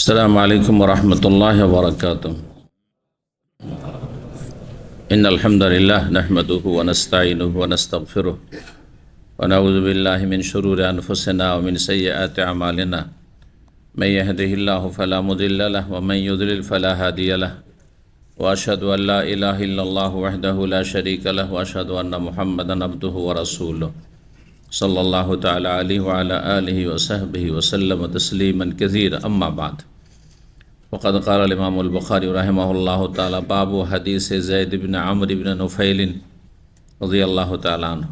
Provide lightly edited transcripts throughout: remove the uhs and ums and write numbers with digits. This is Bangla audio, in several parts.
السلام عليكم ورحمة الله وبركاته. إن الحمد لله نحمده ونستعينه ونستغفره ونعوذ بالله من شرور أنفسنا ومن سيئات أعمالنا. من يهده الله فلا مضل له ومن يضلل فلا هادي له وأشهد أن لا إله إلا الله وحده لا شريك له وأشهد أن محمدا عبده ورسوله صلى الله تعالى عليه وعلى آله وصحبه وسلم تسليما كثيرا. أما بعد، وقد قال الإمام البخاري رحمه الله تعالى: باب حديث زيد بن عمرو بن نفيل رضي الله تعالى عنه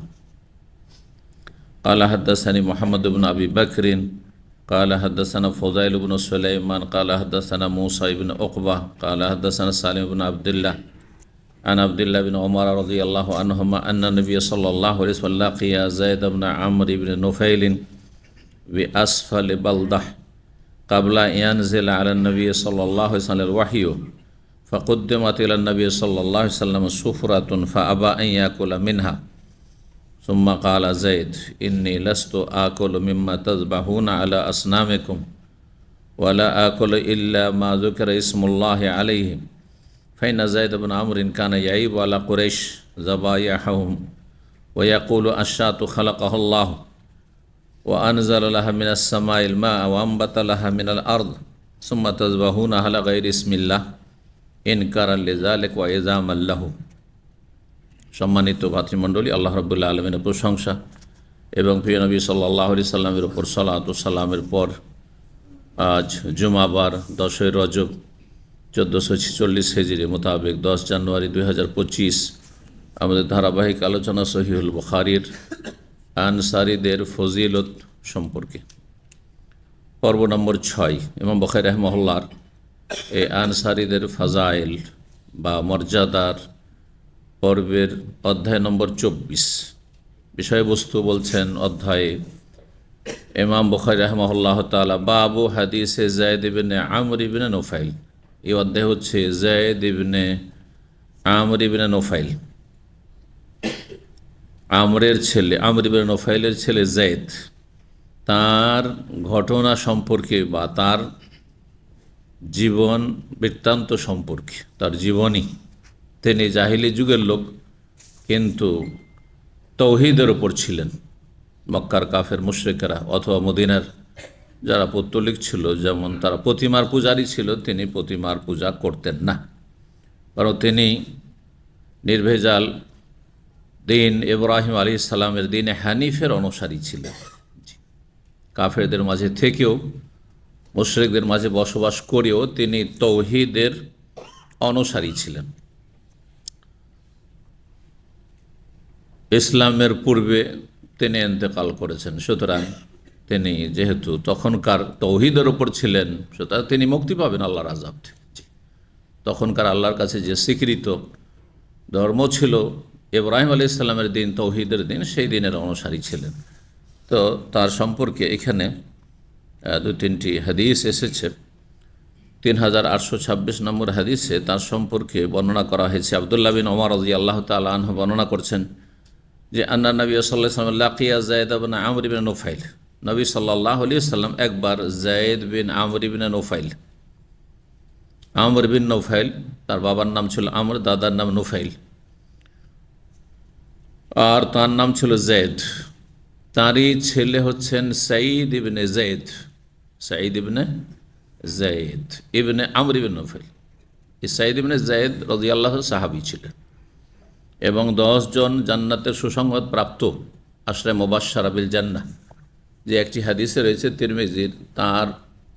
قال حدثني محمد بن أبي بكر قال حدثنا فضيل بن سليمان قال حدثنا موسى بن عقبة قال حدثنا سالم بن عبد الله عن عبد الله بن عمر رضي الله عنهما أن النبي صلى الله عليه وسلم لقي زيد بن عمرو بن نفيل بأسفل بلدة قبل أن ينزل على النبي صلى الله عليه وسلم الوحي، فقدمت إلى النبي صلى الله عليه وسلم سفرة فأبى أن يأكل منها، ثم قال زيد: إني لست آكل مما تذبحون على أصنامكم ولا آكل إلا ما ذكر اسم الله عليه، فإن زيد بن عمرو كان يعيب على قريش ذبائحهم ويقول: الشاة خلقها الله وأنزل لها من السماء الماء وأنبت لها من الأرض ثم تذبحونها على غير اسم الله إنكارا لذلك وإذاما له। সম্মানিত ভাতৃমণ্ডলী, আল্লাহ রাব্বুল আলামিনের প্রশংসা এবং প্রিয় নবী সাল্লাল্লাহু আলাইহি সাল্লামের উপর সালাত ও সালামের পর আজ জুমাবার 10 রজব 1446 হিজরি মোতাবেক 10 জানুয়ারি 2025 আমাদের ধারাবাহিক আলোচনা সহিহুল বুখারীর আনসারীদের ফজিলত সম্পর্কে পর্ব নম্বর 6। ইমাম বুখারী রাহিমাহুল্লাহর এই আনসারীদের ফাজাইল বা মর্যাদার পর্বের অধ্যায় নম্বর 24। বিষয়বস্তু বলছেন অধ্যায়ে ইমাম বুখারী রাহিমাহুল্লাহ তাআলা বাবু হাদিসে যায়েদ ইবনে আমর ইবনে নুফাইল। এই অধ্যায় হচ্ছে যায়েদ ইবনে আমর ইবনে নুফাইল, আমরের ছেলে, আমর ইবনে নুফাইলের ছেলে যায়েদ, তার ঘটনা সম্পর্কে বা তার জীবন বৃত্তান্ত সম্পর্কে, তার জীবনী। তিনি জাহিলি যুগের লোক, কিন্তু তৌহিদের ওপর ছিলেন। মক্কার কাফের মুশরিকরা অথবা মদিনার যারা পৌত্তলিক ছিল, যেমন তারা প্রতিমার পূজারী ছিল, তিনি প্রতিমার পূজা করতেন না, কারণ তিনি নির্ভেজাল দিন ইব্রাহিম আলাইহিস সালামের দিনে হানিফের অনুসারী ছিলেন। কাফেরদের মাঝে থেকেও, মুশরিকদের মাঝে বসবাস করেও তিনি তৌহিদের অনুসারী ছিলেন। ইসলামের পূর্বে তিনি ইন্তেকাল করেছেন, সুতরাং তিনি যেহেতু তখনকার তৌহিদের ওপর ছিলেন, সুতরাং তিনি মুক্তি পাবেন আল্লাহর আযাব থেকে। তখনকার আল্লাহর কাছে যে স্বীকৃত ধর্ম ছিল ইব্রাহিম আলাইহিস সালামের দিন, তৌহিদের দিন, সেই দিনের অনুসারী ছিলেন। তো তার সম্পর্কে এখানে 2-3টি হাদিস এসেছে। 3826 নম্বর হাদিসে তার সম্পর্কে বর্ণনা করা হয়েছে। আব্দুল্লাহ বিন ওমর রাদিয়াল্লাহু তাআলা আনহু বর্ণনা করছেন যে আন্না নবী সাল্লাল্লাহু আলাইহি ওয়াসাল্লাম লাকিয়া যায়েদ ইবনে আমর ইবনে নুফাইল। নবী সাল্লাল্লাহু আলাইহি ওয়াসাল্লাম একবার যায়েদ বিন আমর ইবনে নুফাইল, আমর বিন নুফাইল, তার বাবার নাম ছিল আমর, দাদার নাম নুফাইল, আর তার নাম ছিল যায়েদ। তারই ছেলে হচ্ছেন সাঈদ ইবনে যায়েদ, সাঈদ ইবনে যায়েদ ইবনে আমর ইবনে নুফাইল। এই সাঈদ ইবনে যায়েদ রাদিয়াল্লাহু সাহাবী ছিলেন এবং 10 জন জান্নাতের সুসংবাদ প্রাপ্ত আশরায়ে মুবাশশারা বিল জান্নাহ যে একটি হাদিসে রয়েছে তিরমিজির, তার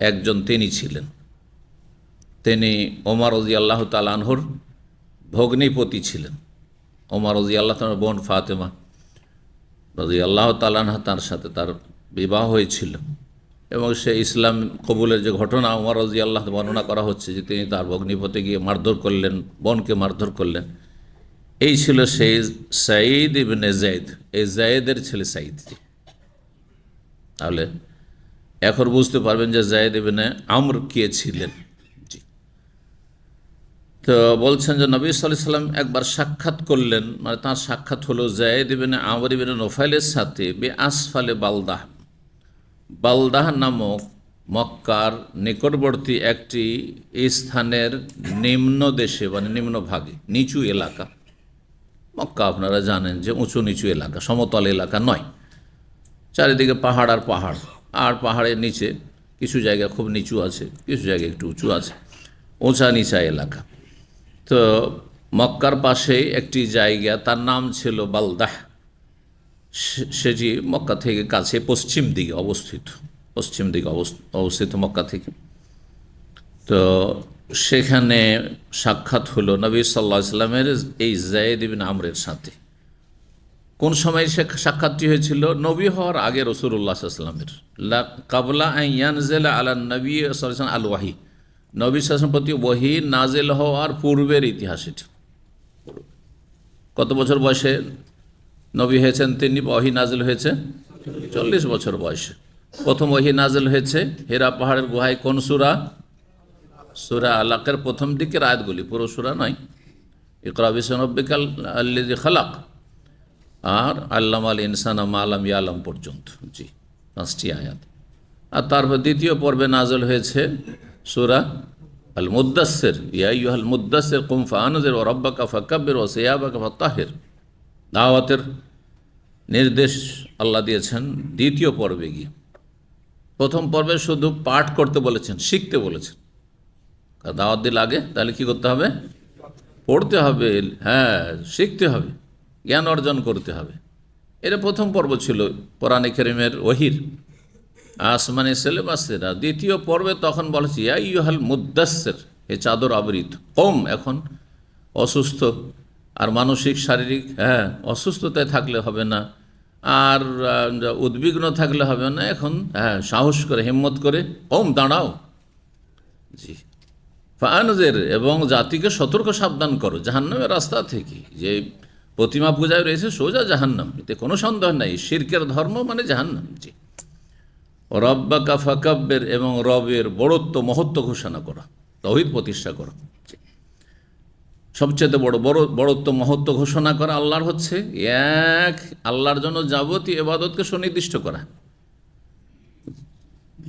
একজন তিনি ছিলেন। তিনি ওমর রাদিয়াল্লাহু তাআলা আনহুর ভগ্নিপতি ছিলেন। ওমর রাদিয়াল্লাহু তাআলার বোন ফাতেমা রাদিয়াল্লাহু তাআলা আনহা, তার সাথে তার বিবাহ হয়েছিল এবং সে ইসলাম কবুলের যে ঘটনা ওমর রাদিয়াল্লাহু বর্ণনা করা হচ্ছে যে তিনি তার ভগ্নিপতি গিয়ে মারধর করলেন, বোনকে মারধর করলেন, এই ছিল সেই সাঈদ ইবনে যায়েদ, এই যায়েদের ছেলে সাঈদ। তাহলে এখন বুঝতে পারবেন যে যায়েদ ইবনে আমর কে ছিলেন। তো বলছেন যে নবী সাল্লাল্লাহু আলাইহি ওয়াসাল্লাম একবার সাক্ষাৎ করলেন, মানে তার সাক্ষাৎ হলো যায়েদ ইবনে আমর ইবনে নুফাইলের সাথে আসফালে বালদাহ। বালদাহ নামক মক্কার নিকটবর্তী একটি স্থানের নিম্ন দেশে মানে নিম্ন ভাগে নিচু এলাকা। মক্কা আপনারা জানেন যে উঁচু নিচু এলাকা, সমতল এলাকা নয়, চারিদিকে পাহাড় আর পাহাড়, আর পাহাড়ের নিচে কিছু জায়গা খুব নিচু আছে, কিছু জায়গা একটু উঁচু আছে, উঁচা নিচা এলাকা। তো মক্কার পাশে একটি জায়গা, তার নাম ছিল বালদাহ। সেটি মক্কা থেকে কাছে পশ্চিম দিকে অবস্থিত মক্কা থেকে। তো সেখানে সাক্ষাৎ হলো নবী সাল্লাল্লাহু আলাইহি ওয়াসাল্লামের এই যায়েদ ইবনে আমরের সাথে। কোন সময় সে সাক্ষাৎটি হয়েছিল? নবী হওয়ার আগে রাসূলুল্লাহ সাল্লাল্লাহু আলাইহি ওয়াসাল্লামের, কাবলা আন ইয়ানজিলা আলা নবী সাল্লাল্লাহু আলাইহি ওয়াসাল্লাম আল ওয়াহি, নবী সাল্লাল্লাহু আলাইহি ওয়াসাল্লামের প্রতি ওহী নাজিল হওয়ার পূর্বের ইতিহাস এটি। কত বছর বয়সে নবী হয়েছেন তিনি? ওহী নাজিল হয়েছে 40 বছর বয়সে। প্রথম ওহী নাজিল হয়েছে হেরা পাহাড়ের গুহায়। কোন সূরা? সূরা আলাকের প্রথম দিকের আয়াতগুলি, পুরো সূরা নয়। ইকরা বিসমি রাব্বিকাল আল্লাযী খালাক আর আল্লামাল ইনসানা মা লাম ইয়ালাম পর্যন্ত, জি 5টি আয়াত। আর তারপর দ্বিতীয় পর্বে নাজিল হয়েছে সূরা আল মুদ্দাসসির, ইয়া আইয়ুহাল মুদ্দাসসির কুম ফাআনজির ওয়া রাব্বাকা ফাকাব্বির ওয়া সিয়াবাকা ফাতাহির। দাওয়াতের নির্দেশ আল্লাহ দিয়েছেন দ্বিতীয় পর্বে গিয়ে। প্রথম পর্বে শুধু পাঠ করতে বলেছেন, শিখতে বলেছেন। দাওয়াত দিলে আগে তাহলে কি করতে হবে? পড়তে হবে, হ্যাঁ, শিখতে হবে, জ্ঞান অর্জন করতে হবে। এটা প্রথম পর্ব ছিল কোরআনে কারীমের ওহীর আসমানি সিলেবাসের। দ্বিতীয় পর্বে তখন বলেছে ইয়া আইয়ুহাল মুদ্দাসসির, হে চাদর আবৃত কম। এখন অসুস্থ আর মানসিক শারীরিক অসুস্থতায় থাকলে হবে না, আর উদ্বিগ্ন থাকলে হবে না। এখন সাহস করে হিম্মত করে কম দাঁড়াও, জি ফাআনজির, এবং জাতিকে সতর্ক সাবধান করো জাহান্নামের রাস্তা থেকে। যে প্রতিমা পূজায় রয়েছে সোজা জাহান্নাম, এতে কোনো সন্দেহ নাই। শিরকের ধর্ম মানে জাহান্নাম। জি রব্বাকা ফাকাব্বির, এবং রবের বড়ত্ব মহত্ব ঘোষণা করা, তাওহীদ প্রতিষ্ঠা করা। সবচেয়ে বড়ত্ব মহত্ব ঘোষণা করা আল্লাহর হচ্ছে এক, আল্লাহর জন্য যাবতীয় ইবাদতকে সুনির্দিষ্ট করা।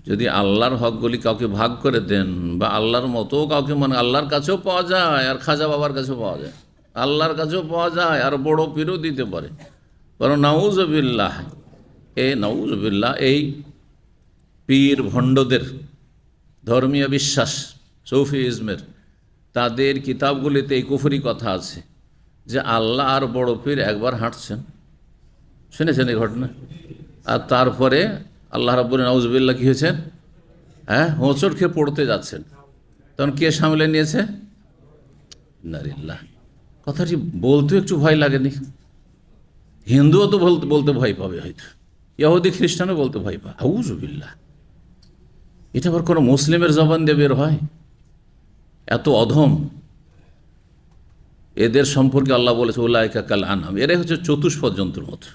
যদি আল্লাহর হকগুলি কাউকে ভাগ করে দেন বা আল্লাহর মতো কাউকে, মানে আল্লাহর কাছেও পাওয়া যায় আর খাজা বাবার কাছেও পাওয়া যায়, আল্লাহর কাছেও পাওয়া যায় আর বড় পীরও দিতে পারে। বরং নাউজুবিল্লাহ, এই পীর ভণ্ডদের ধর্মীয় বিশ্বাস সৌফিজমের, তাদের কিতাবগুলিতে এই কুফরি কথা আছে যে আল্লাহ আর বড় পীর একবার হাঁটছেন, শুনেছেন এই ঘটনা? আর তারপরে আল্লাহ রাব্বুল নাউজুবিল্লাহ কী হয়েছেন? হোঁচট খেয়ে পড়তে যাচ্ছেন। তখন কে সামলে নিয়েছে? নারিল্লাহ। কথাটি বলতে একটু ভয় লাগেনি? হিন্দুও তো বলতে ভয় পাবে, হয়তো ইহুদি খ্রিস্টানও বলতে ভয় পায়। আউযুবিল্লাহ, এটা আবার কোনো মুসলিমের জবান দিয়ে বের হয়? এত অধম এদের সম্পর্কে আল্লাহ বলেছে উলাইকা কাল আনআম, এরাই হচ্ছে চতুষ্পদ জন্তুর মতো,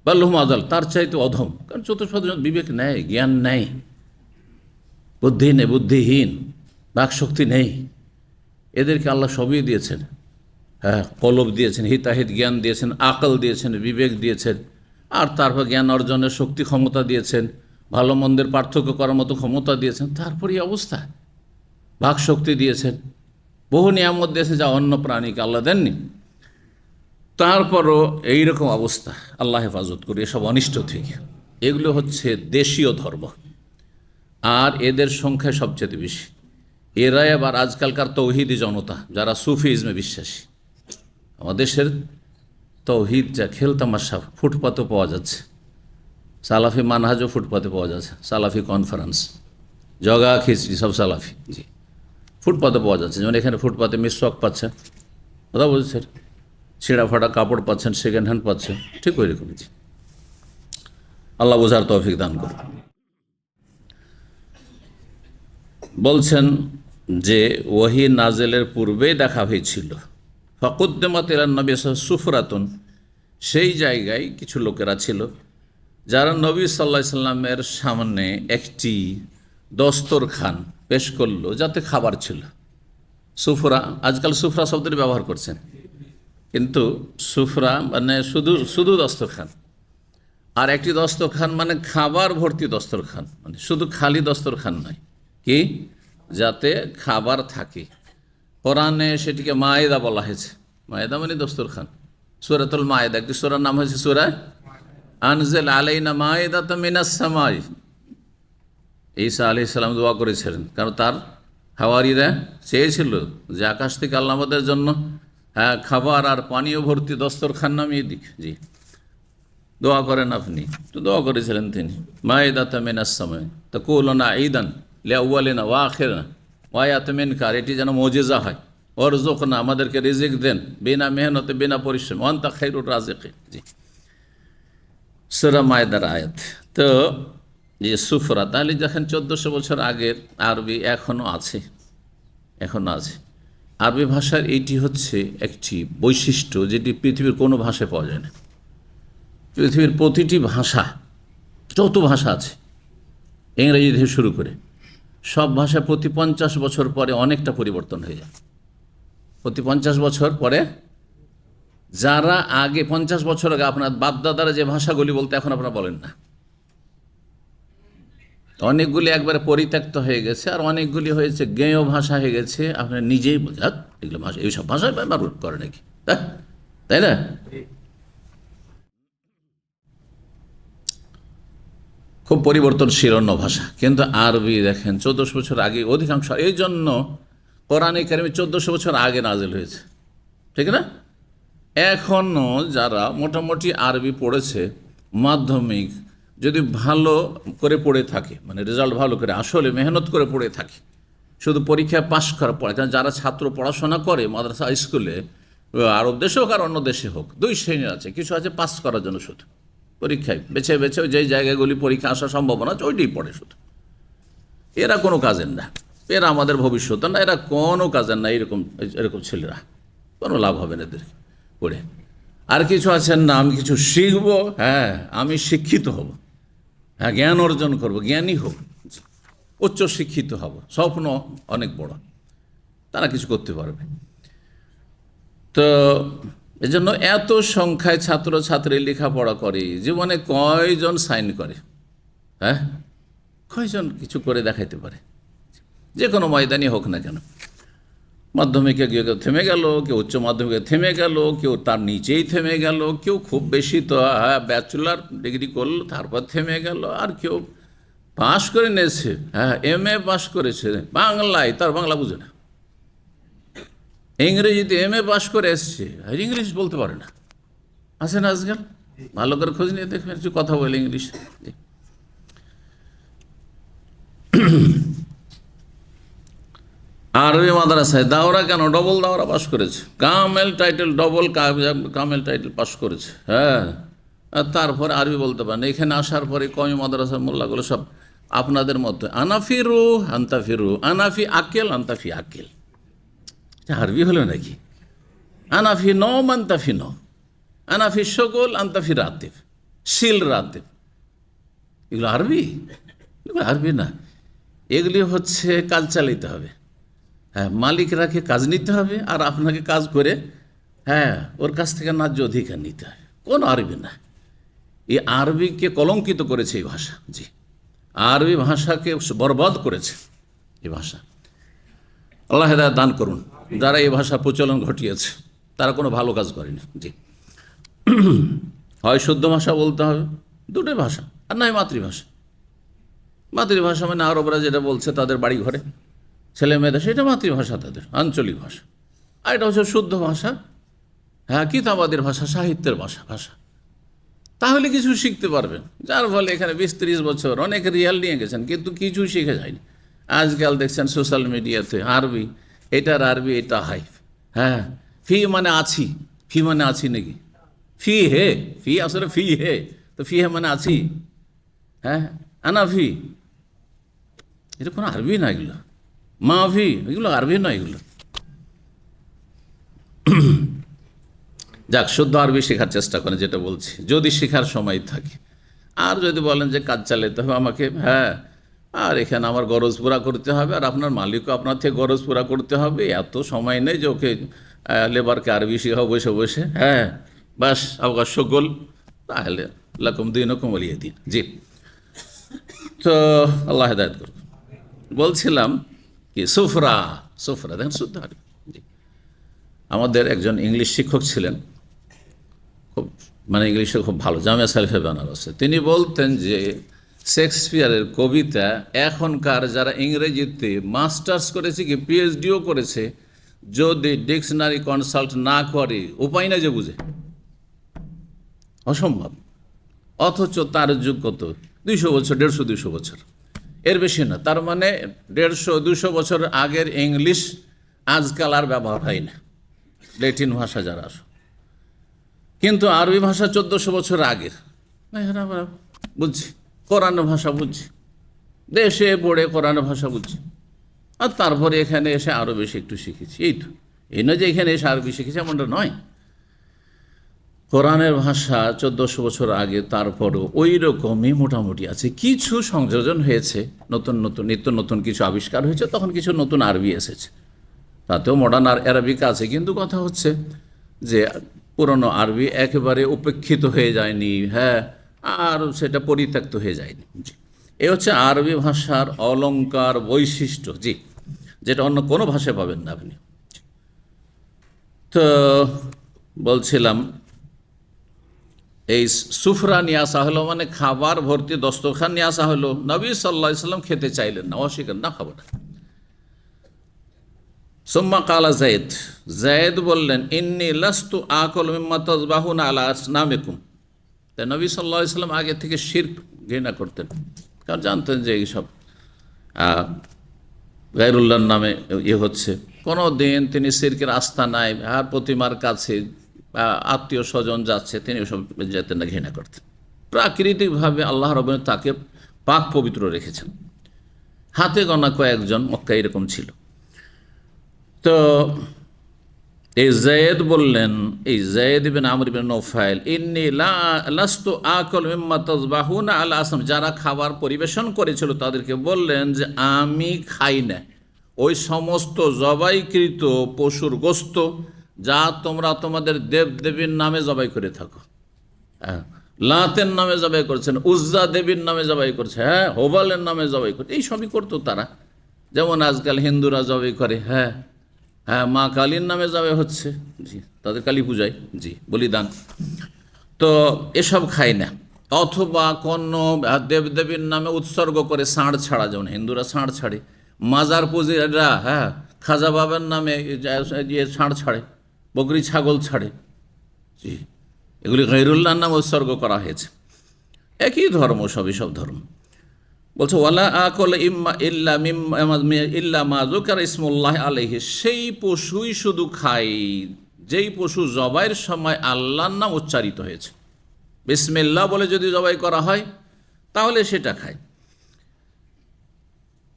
বাল্লুহুম আযাল, তার চাইতে অধম। কারণ চতুষ্পদ জন্তু বিবেক নেই, জ্ঞান নেই, বুদ্ধি নেই, বুদ্ধিহীন, বাকশক্তি নেই। এদেরকে আল্লাহ সবই দিয়েছেন, কলব দিয়েছেন, হিতাহিত জ্ঞান দিয়েছেন, আকল দিয়েছেন, বিবেক দিয়েছেন, আর তারপর জ্ঞান অর্জনের শক্তি ক্ষমতা দিয়েছেন, ভালো মন্দের পার্থক্য করার মতো ক্ষমতা দিয়েছেন। তারপরে এই অবস্থা, বাকশক্তি দিয়েছেন, বহু নিয়ামত দিয়েছে যা অন্য প্রাণীকে আল্লাহ দেননি। তারপরও এইরকম অবস্থা, আল্লাহ হেফাজত করি এসব অনিষ্ট থেকে। এগুলো হচ্ছে দেশীয় ধর্ম, আর এদের সংখ্যা সবচেয়ে বেশি। এরাই আবার আজকালকার তৌহিদি জনতা, যারা সুফিজমে বিশ্বাসী। আমাদের দেশের তৌহিদ যা খেলতামাশা, ফুটপাতে পাওয়া যাচ্ছে, সালাফি মানহাজও ফুটপাতে পাওয়া যাচ্ছে, সালাফি কনফারেন্স, জগা খিচড়ি সব সালাফি, জি ফুটপাতে পাওয়া যাচ্ছে। যেমন এখানে ফুটপাতে মিসওয়াক পাচ্ছেন, কথা বলছেন, ছিঁড়া ফাটা কাপড় পাচ্ছেন, সেকেন্ড হ্যান্ড পাচ্ছেন, ঠিক ওই রকমই। আল্লাহ বোঝার তৌফিক দান করুন। বলছেন যে ওহী নাজেলের পূর্বেই দেখা হয়েছিল। ফাকুদ্দিমাত ইলান নবী সুফরাতুন, সেই জায়গায় কিছু লোকেরা ছিল যারা নবী সাল্লাল্লাহু আলাইহি সাল্লামের সামনে একটি দস্তরখান পেশ করলো, যাতে খাবার ছিল। সুফরা, আজকাল সুফরা শব্দটি ব্যবহার করছেন, কিন্তু সুফরা মানে শুধু দস্তরখান। আর একটি দস্তরখান মানে খাবার ভর্তি দস্তরখান, মানে শুধু খালি দস্তরখান নয়, কি যাতে খাবার থাকে। কোরআনে সেটিকে মায়েদা বলা হয়েছে। মায়েদা মানে দস্তরখান। সূরাতুল মায়েদা, একটি সূরার নাম হয়েছে সূরা আনজিল আলাইনা মায়েদাতাম মিনাস সামাই। ঈসা আলাইহিস সালাম দোয়া করেছিলেন, কারণ তার হাওয়ারিরা চেয়েছিল যে আকাশ থেকে আল্লাহ আমাদের জন্য খাবার আর পানীয় ভর্তি দস্তরখান নামিয়ে দিক। জি, দোয়া করেন আপনি, তো দোয়া করেছিলেন তিনি। মায়েদাতাম মিনাস সামাই তাকুলুনা ঈদান লিআউয়ালিনা ওয়া আখিরিনা ওয়া আয়াতুম মিনকা, এটি যেন মুজিজা হয়। ওয়ারযুকনা, আমাদেরকে রিজিক দেন, বিনা মেহনতে, বিনা পরিশ্রম। ওয়া আনতা খায়রুর রাজিকিন। জি, সূরা মায়েদার আয়াত। তো যে সুফরা, তাহলে দেখেন 1400 বছর আগের আরবি এখনও আছে, এখনও আছে। আরবি ভাষার এইটি হচ্ছে একটি বৈশিষ্ট্য যেটি পৃথিবীর কোনো ভাষায় পাওয়া যায় না। পৃথিবীর প্রতিটি ভাষা, যত ভাষা আছে ইংরেজি থেকে শুরু করে সব ভাষা প্রতি 50 বছর পরে অনেকটা পরিবর্তন হয়ে যায়। প্রতি 50 বছর পরে যারা আগে 50 বছর আগে আপনার বাপদাদারা যে ভাষাগুলি বলতে এখন আপনারা বলেন না, অনেকগুলি একবারে পরিত্যক্ত হয়ে গেছে, আর অনেকগুলি হয়েছে গেঁয়ো ভাষা হয়ে গেছে। আপনার নিজেই বোঝাত এগুলো ভাষা, এইসব ভাষায় ব্যবহার করে নাকি, তাই না? খুব পরিবর্তনশীল অন্য ভাষা। কিন্তু আরবি দেখেন 1400 বছর আগে অধিকাংশ, এই জন্য কোরআনে কারিমে 1400 বছর আগে নাজিল হয়েছে, ঠিক না? এখনও যারা মোটামুটি আরবি পড়েছে, মাধ্যমিক যদি ভালো করে পড়ে থাকে, মানে রেজাল্ট ভালো করে, আসলে মেহনত করে পড়ে থাকে, শুধু পরীক্ষায় পাশ করা পড়ে। কারণ যারা ছাত্র পড়াশোনা করে মাদ্রাসা স্কুলে, আরব দেশে হোক আর অন্য দেশে হোক, দুই শ্রেণীর আছে। কিছু আছে পাস করার জন্য শুধু পরীক্ষায় বেছে বেছে যেই জায়গাগুলি পরীক্ষা আসার সম্ভাবনা আছে ওইটাই পড়ে শুধু, এরা কোনো কাজের না, এরা আমাদের ভবিষ্যৎ না, এরা কোনো কাজের না। এরকম ছেলেরা কোনো লাভ হবে না এদের পড়ে। আর কিছু আছেন না, আমি কিছু শিখবো, হ্যাঁ আমি শিক্ষিত হব, হ্যাঁ জ্ঞান অর্জন করব, জ্ঞানী হব, উচ্চ শিক্ষিত হব, স্বপ্ন অনেক বড়, তারা কিছু করতে পারবে। তো এজন্য এত সংখ্যায় ছাত্রছাত্রী লেখাপড়া করে, জীবনে কয়জন সাইন করে, হ্যাঁ কয়জন কিছু করে দেখাইতে পারে, যে কোনো ময়দানে হোক না কেন। মাধ্যমিকে গিয়ে কেউ থেমে গেল, কেউ উচ্চ মাধ্যমিকে থেমে গেল, কেউ তার নিচেই থেমে গেল, কেউ খুব বেশি তো ব্যাচেলার ডিগ্রি করলো তারপর থেমে গেল, আর কেউ পাশ করে নিয়েছে, হ্যাঁ MA পাশ করেছে বাংলায়, তার বাংলা বুঝে না। ইংরেজিতে MA পাশ করে এসছে, আর ইংলিশ বলতে পারে না। আছে না আজকাল? ভালো করে খোঁজ নিয়ে দেখবেন, একটু কথা বলে ইংলিশ। আরবি মাদ্রাসায় দাওরা কেন ডবল দাওরা পাশ করেছে, কামেল টাইটেল, ডবল কামেল টাইটেল পাশ করেছে, হ্যাঁ। আর তারপরে আরবি বলতে পারেন। এখানে আসার পরে কমি মাদ্রাসার মোল্লাগুলো সব আপনাদের মতো, আনাফিরু আন্তাফিরু, আনাফি আকেল আন্তাফি আকেল। আরবি হলো নাকি? আনাফি নম আন্তাফি নম, আনাফি সকল আন্তাফি রাতিব, শিল রাতিব, এগুলো আরবি? এগুলো আরবি না, এগুলি হচ্ছে কাজ চালাইতে হবে। হ্যাঁ, মালিকরাকে কাজ নিতে হবে, আর আপনাকে কাজ করে হ্যাঁ ওর কাছ থেকে ন্যায্য অধিকার নিতে হবে। কোন আরবি না, এই আরবিকে কলঙ্কিত করেছে এই ভাষা। জি, আরবি ভাষাকে বরবাদ করেছে এই ভাষা। আল্লাহ হেদায়েত দান করুন। যারা এই ভাষা প্রচলন ঘটিয়েছে তারা কোনো ভালো কাজ করেনি। জি, হয় শুদ্ধ ভাষা বলতে হবে, দুটোই ভাষা, আর নয় মাতৃভাষা। মাতৃভাষা মানে আরবরা যেটা বলছে তাদের বাড়ি ঘরে ছেলে মেয়েদের, সেটা মাতৃভাষা, তাদের আঞ্চলিক ভাষা। আর এটা হচ্ছে শুদ্ধ ভাষা, হ্যাঁ কিতাবাদের ভাষা, সাহিত্যের ভাষা। তাহলে কিছু শিখতে পারবেন। যার ফলে এখানে 20-30 বছর অনেকে রিয়াল নিয়ে গেছেন, কিন্তু কিছু শিখে যায়নি। আজকাল দেখছেন সোশ্যাল মিডিয়াতে আরবি, এটার আরবি এটা হাই, হ্যাঁ ফি মানে আছি, ফি মানে আছি নাকি? ফি হে, ফি আসলে ফি হে, তো ফি হে মানে আছি, হ্যাঁ আনাফি, এটা কোনো আরবি না, এগুলো মাফি, এগুলো আরবি না এগুলো। যাক, শুদ্ধ আরবি শেখার চেষ্টা করেন, যেটা বলছি, যদি শেখার সময় থাকে। আর যদি বলেন যে কাজ চালাতে হবে আমাকে, হ্যাঁ আর এখানে আমার গরজ পুরা করতে হবে, আর আপনার মালিকও আপনার থেকে গরজ পুরা করতে হবে, এত সময় নেই যে ওকে লেবারকে আরবি শেখাও বসে বসে, হ্যাঁ বাস অবকাশ সকল, তাহলে লাকুম দীনুকুম ওয়ালিয়া দীন। জি, তো আল্লাহ হেদায়েত করুন। বলছিলাম কি সুফরা, সুফরা দেখেন শুদ্ধ আরবি। জি, আমাদের একজন ইংলিশ শিক্ষক ছিলেন, খুব মানে ইংলিশে খুব ভালো, জামিয়া সালিফে বেনারসে। তিনি বলতেন যে শেক্সপিয়ারের কবিতা এখনকার যারা ইংরেজিতে মাস্টার্স করেছে কি পিএইচডিও করেছে, যদি ডিকশনারি কনসাল্ট না করে উপায় না যে বুঝে, অসম্ভব। অথচ তার যুগ কত, 200 বছর, 150-200 বছর, এর বেশি না। তার মানে 150-200 বছর আগের ইংলিশ আজকাল আর ব্যবহার হয় না, ল্যাটিন ভাষা যারা আসো। কিন্তু আরবি ভাষা 1400 বছর আগের, আমরা বুঝছি, কোরআন ভাষা বুঝছি, দেশে পড়ে কোরআন ভাষা বুঝছি, আর তারপরে এখানে এসে আরও বেশি একটু শিখেছি। এই তো, এই নয় যে এখানে এসে আরবি শিখেছি এমনটা নয়। কোরআনের ভাষা 1400 বছর আগে, তারপরও ওই রকমই মোটামুটি আছে। কিছু সংযোজন হয়েছে, নতুন নতুন নিত্য নতুন কিছু আবিষ্কার হয়েছে, তখন কিছু নতুন আরবি এসেছে, তাতেও মডার্ন আর অ্যারাবিক আছে। কিন্তু কথা হচ্ছে যে পুরনো আরবি একেবারে উপেক্ষিত হয়ে যায়নি, হ্যাঁ, আর সেটা পরিত্যক্ত হয়ে যায়নি। জি, এ হচ্ছে আরবি ভাষার অলংকার বৈশিষ্ট্য, জি, যেটা অন্য কোনো ভাষায় পাবেন না আপনি। তো বলছিলাম এই সুফরা নিয়ে আসা হলো, মানে খাবার ভর্তি দস্তরখান নিয়ে আসা হলো। নবী সাল্লাল্লাহু আলাইহি সাল্লাম খেতে চাইলেন না, অস্বীকার, না খাবো না। সুম্মা কালা জায়েদ, জায়েদ বললেন ইন্নী লাস্তু আকুল মিম্মা তাযবাহুনা আলা আসনামিকুম। তাই নবী সাল্লাল্লাহু আলাইহি সাল্লাম আগে থেকে শিরক ঘৃণা করতেন, কারণ জানতেন যে এইসব গায়রুল্লাহর নামে হচ্ছে। কোনো দিন তিনি শিরকের আস্তানায় আর প্রতিমার কাছে আত্মীয় স্বজন যাচ্ছে, তিনি ওসব যেতেন না, ঘৃণা করতেন। প্রাকৃতিকভাবে আল্লাহ রাব্বুল তাকে পাক পবিত্র রেখেছেন। হাতে গোনা কয়েকজন মক্কা এরকম ছিল। তো এই জায়েদ বললেন, এই জায়েদ ইবনে আমর ইবনে নৌফাইল, ইন্নী লাস্তু আকুল মিম্মা তাযবাহুনা আলা আসনাম, যারা খাবার পরিবেশন করেছিল তাদেরকে বললেন যে আমি খাই না ওই সমস্ত জবাইকৃত পশুর গোস্ত যা তোমরা তোমাদের দেবদেবীর নামে জবাই করে থাকো। হ্যাঁ, লাতের নামে জবাই করছেন, উজ্জা দেবীর নামে জবাই করছে, হ্যাঁ, হোবালের নামে জবাই করছে, এই সবই করতো তারা। যেমন আজকাল হিন্দুরা জবাই করে, হ্যাঁ হ্যাঁ, মা কালীর নামে জবাই হচ্ছে, জি, তাদের কালী পূজায়, জি, বলিদান। তো এসব খায় না। অথবা কোনো দেবদেবীর নামে উৎসর্গ করে ষাঁড় ছাড়া, যেমন হিন্দুরা ষাঁড় ছাড়ে, মাজার পুজিরা, হ্যাঁ, খাজা বাবার নামে ষাঁড় ছাড়ে, বকরি ছাগল ছাড়ে, জি, এগুলি গায়রুল্লাহর নামে উৎসর্গ করা হয়েছে। একই ধর্ম, সবই সব ধর্ম। বলছে ওয়ালা আকল ইম্মা ইল্লা মা যুকিরা ইসমুল্লাহ আলাইহি, সেই পশুই শুধু খাই যেই পশু জবাইয়ের সময় আল্লাহর নাম উচ্চারিত হয়েছে। বিসমিল্লাহ বলে যদি জবাই করা হয় তাহলে সেটা খায়।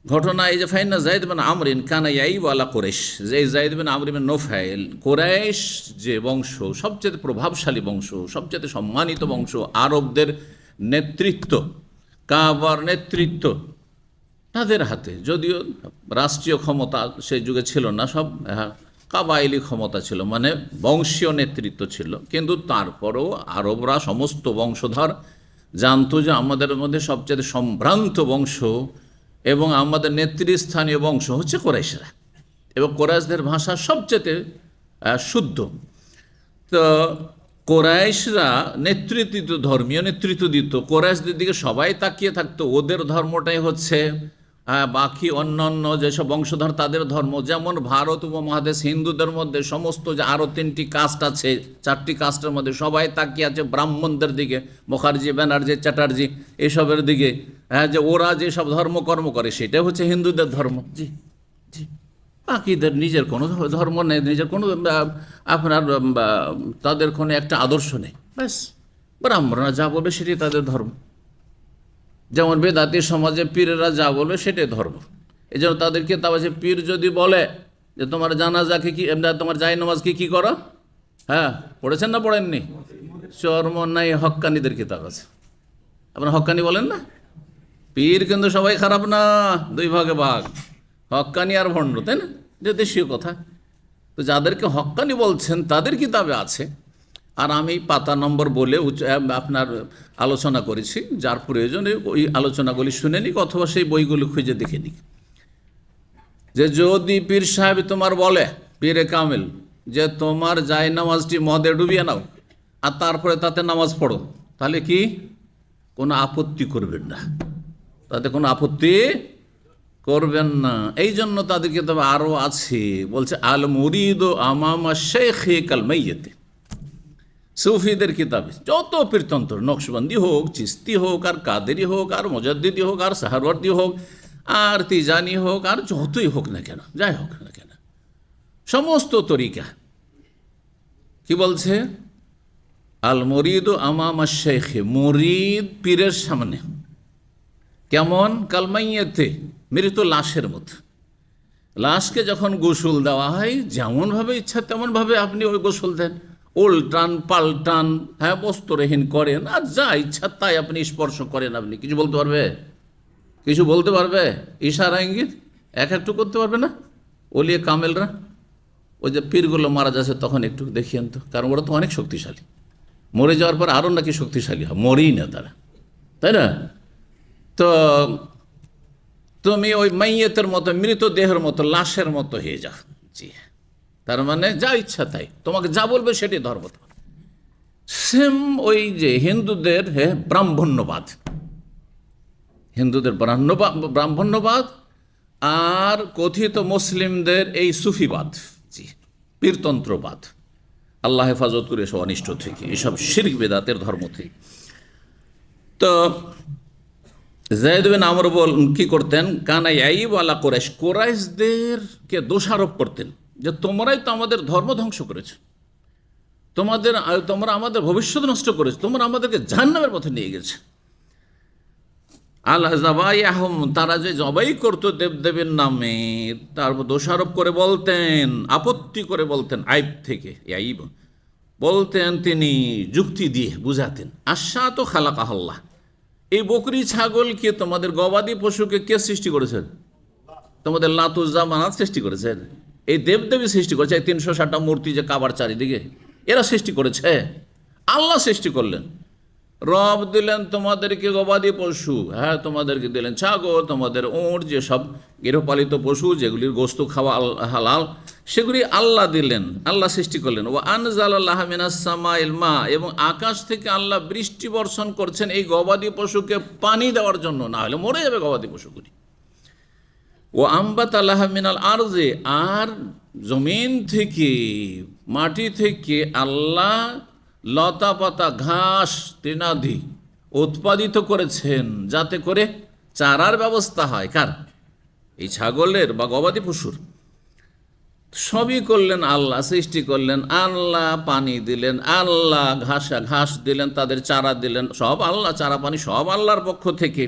ঘটনা এই যে ফাইনা যায়েদ বিন আমরিন কানা ইয়াইবু আলা কুরাইশ, যে যায়েদ বিন আমর বিন নৌফাইল, কুরাইশ যে বংশ, সবচেয়ে প্রভাবশালী বংশ, সবচেয়ে সম্মানিত বংশ, আরবদের নেতৃত্ব, কাবার নেতৃত্ব তাদের হাতে। যদিও রাষ্ট্রীয় ক্ষমতা সেই যুগে ছিল না, সব কাবাইলি ক্ষমতা ছিল, মানে বংশীয় নেতৃত্ব ছিল। কিন্তু তারপরেও আরবরা সমস্ত বংশধর জানতো যে আমাদের মধ্যে সবচেয়ে সম্ভ্রান্ত বংশ এবং আমাদের নেতৃস্থানীয় বংশ হচ্ছে কোরাইশরা, এবং কোরাইশদের ভাষা সবচেয়ে শুদ্ধ। তো কোরাইশরা নেতৃত্ব দিত, ধর্মীয় নেতৃত্ব দিত, কোরাইশদের দিকে সবাই তাকিয়ে থাকতো। ওদের ধর্মটাই হচ্ছে বাকি অন্যান্য যেসব বংশধর তাদের ধর্ম। যেমন ভারত উপমহাদেশ হিন্দুদের মধ্যে সমস্ত যে আরও 3টি কাস্ট আছে, 4টি কাস্টের মধ্যে সবাই তাকিয়ে আছে ব্রাহ্মণদের দিকে, মুখার্জি, ব্যানার্জি, চ্যাটার্জি এসবের দিকে, হ্যাঁ, যে ওরা যেসব ধর্মকর্ম করে সেটাই হচ্ছে হিন্দুদের ধর্ম। জি জি, বাকিদের নিজের কোনো ধর্ম নেই, নিজের কোনো আপনার তাদের কোনো একটা আদর্শ নেই, ব্যাস ব্রাহ্মণরা যা বলবে সেটাই তাদের ধর্ম। যেমন বেদাতি সমাজে পীরেরা যা বলবে সেটাই ধর্ম। এই জন্য তাদের কিতাব আছে, পীর যদি বলে যে তোমার জানাজাকে কি, তোমার জায় নামাজকে কী করো, হ্যাঁ, পড়েছেন না পড়েননি? চর্ম নাই হক্কানিদের কিতাব আছে। আপনার হক্কানি বলেন না? পীর কিন্তু সবাই খারাপ না, 2 ভাগে ভাগ, হক্কানি আর ভণ্ড, তাই না? যে দেশীয় কথা। তো যাদেরকে হক্কানি বলছেন তাদের কিতাবে আছে আর আমি পাতা নম্বর বলে আপনার আলোচনা করেছি, যার প্রয়োজনে ওই আলোচনাগুলি শুনে নিক অথবা সেই বইগুলো খুঁজে দেখে নিক। যে যদি পীর সাহেব তোমার বলে, পীরে কামেল, যে তোমার জায় নামাজটি মদে ডুবিয়ে নাও আর তারপরে তাতে নামাজ পড়ো, তাহলে কি কোনো আপত্তি করবেন না, তাতে কোনো আপত্তি করবেন না। এই জন্য তাদেরকে তবে আরও আছে, বলছে আল মুরিদ আমামা শেখে কাল মাইয়াতে। সুফিদের কিতাবে যত পীরতন্ত্র, নকশবন্দি হোক, চিস্তি হোক, আর কাদেরি হোক, আর মুজাদ্দিদি হোক, আর সাহারওয়ার্দী হোক, আর তিজানি হোক, আর যতই হোক না কেন, যাই হোক না কেন, সমস্ত তরিকা কি বলছে? আল মুরিদ আমামা শেখে, মুরিদ পীরের সামনে কেমন? কালমাইয়াতে, মৃত লাশের মতো। লাশকে যখন গোসল দেওয়া হয়, যেমনভাবে ইচ্ছা তেমনভাবে আপনি ওই গোসল দেন, উল্টান পাল্টান, হ্যাঁ, বস্ত্রহীন করেন, আর যা ইচ্ছা তাই আপনি স্পর্শ করেন। আপনি কিছু বলতে পারবে? কিছু বলতে পারবে? ইশারা ইঙ্গিত একটু করতে পারবে না? ওলিয়ে কামেলরা, ওই যে পীরগুলো মারা যাচ্ছে তখন একটু দেখিয়েন তো, কারণ ওরা তো অনেক শক্তিশালী, মরে যাওয়ার পর আরও নাকি শক্তিশালী হয়, মরেই না তারা, তাই না? তো তুমি ওই মাইয়েতের মতো, মৃতদেহের মতো, লাশের মতো হয়ে যাও। জি, তার মানে যা ইচ্ছা তাই, তোমাকে যা বলবে সেটি ধর্ম। সেম ওই যে হিন্দুদের ব্রাহ্মণ্যবাদ, হিন্দুদের ব্রাহ্মণ্যবাদ, আর কথিত মুসলিমদের এই সুফিবাদ, জি, পীরতন্ত্রবাদ, আল্লাহ হেফাজত করে এসব অনিষ্ট থেকে, এসব শিরক বেদাতের ধর্ম থেকে। তো যায়েদ বিন আমর কি করতেন? কানা ইয়াইব আলা কুরাইশ, কুরাইশদেরকে দোষারোপ করতেন যে তোমরাই তো আমাদের ধর্ম ধ্বংস করেছো, তোমরা আমাদের ভবিষ্যৎ নষ্ট করেছো, তোমরা আমাদেরকে জাহান্নামের পথে নিয়ে গেছে। আল্লাহ জাবাই আহম, তারা যে জবাই করতো দেবদেবের নামে, তারপর দোষারোপ করে বলতেন, আপত্তি করে বলতেন, আইব থেকে আইব বলতেন, তিনি যুক্তি দিয়ে বুঝাতেন। আশা তো খালাকা আল্লাহ, এই বকরি ছাগলকে, তোমাদের গবাদি পশুকে কে সৃষ্টি করেছেন? তোমাদের লাতুজ্জা মানাত সৃষ্টি করেছেন, এই দেবদেবী সৃষ্টি করেছে, এই 360টা মূর্তি যে কাবার চারিদিকে, এরা সৃষ্টি করেছে? আল্লাহ সৃষ্টি করলেন। রব দিলেন তোমাদেরকে গবাদি পশু, হ্যাঁ, তোমাদেরকে দিলেন ছাগল, তোমাদের ওঁট, যেসব গৃহপালিত পশু যেগুলির গোস্ত খাওয়া হালাল, সেগুলি আল্লাহ দিলেন, আল্লাহ সৃষ্টি করলেন। ও আনজালাল্লাহ মিনাস সামাইল মা, এবং আকাশ থেকে আল্লাহ বৃষ্টি বর্ষণ করছেন এই গবাদি পশুকে পানি দেওয়ার জন্য, না হলে মরে যাবে গবাদি পশুগুলি। ও আম্বাত আল্লাহ মিনাল আরজে, আর জমিন থেকে, মাটি থেকে আল্লাহ লতা পাতা, ঘাস, তৃণাদি উৎপাদিত করেছেন, যাতে করে চারার ব্যবস্থা হয়। কার? এই ছাগলের বা গবাদি পশুর। সবই করলেন আল্লাহ, সৃষ্টি করলেন আল্লাহ, পানি দিলেন আল্লাহ, ঘাস দিলেন, তাদের চারা দিলেন, সব আল্লাহ, চারা পানি সব আল্লাহর পক্ষ থেকে।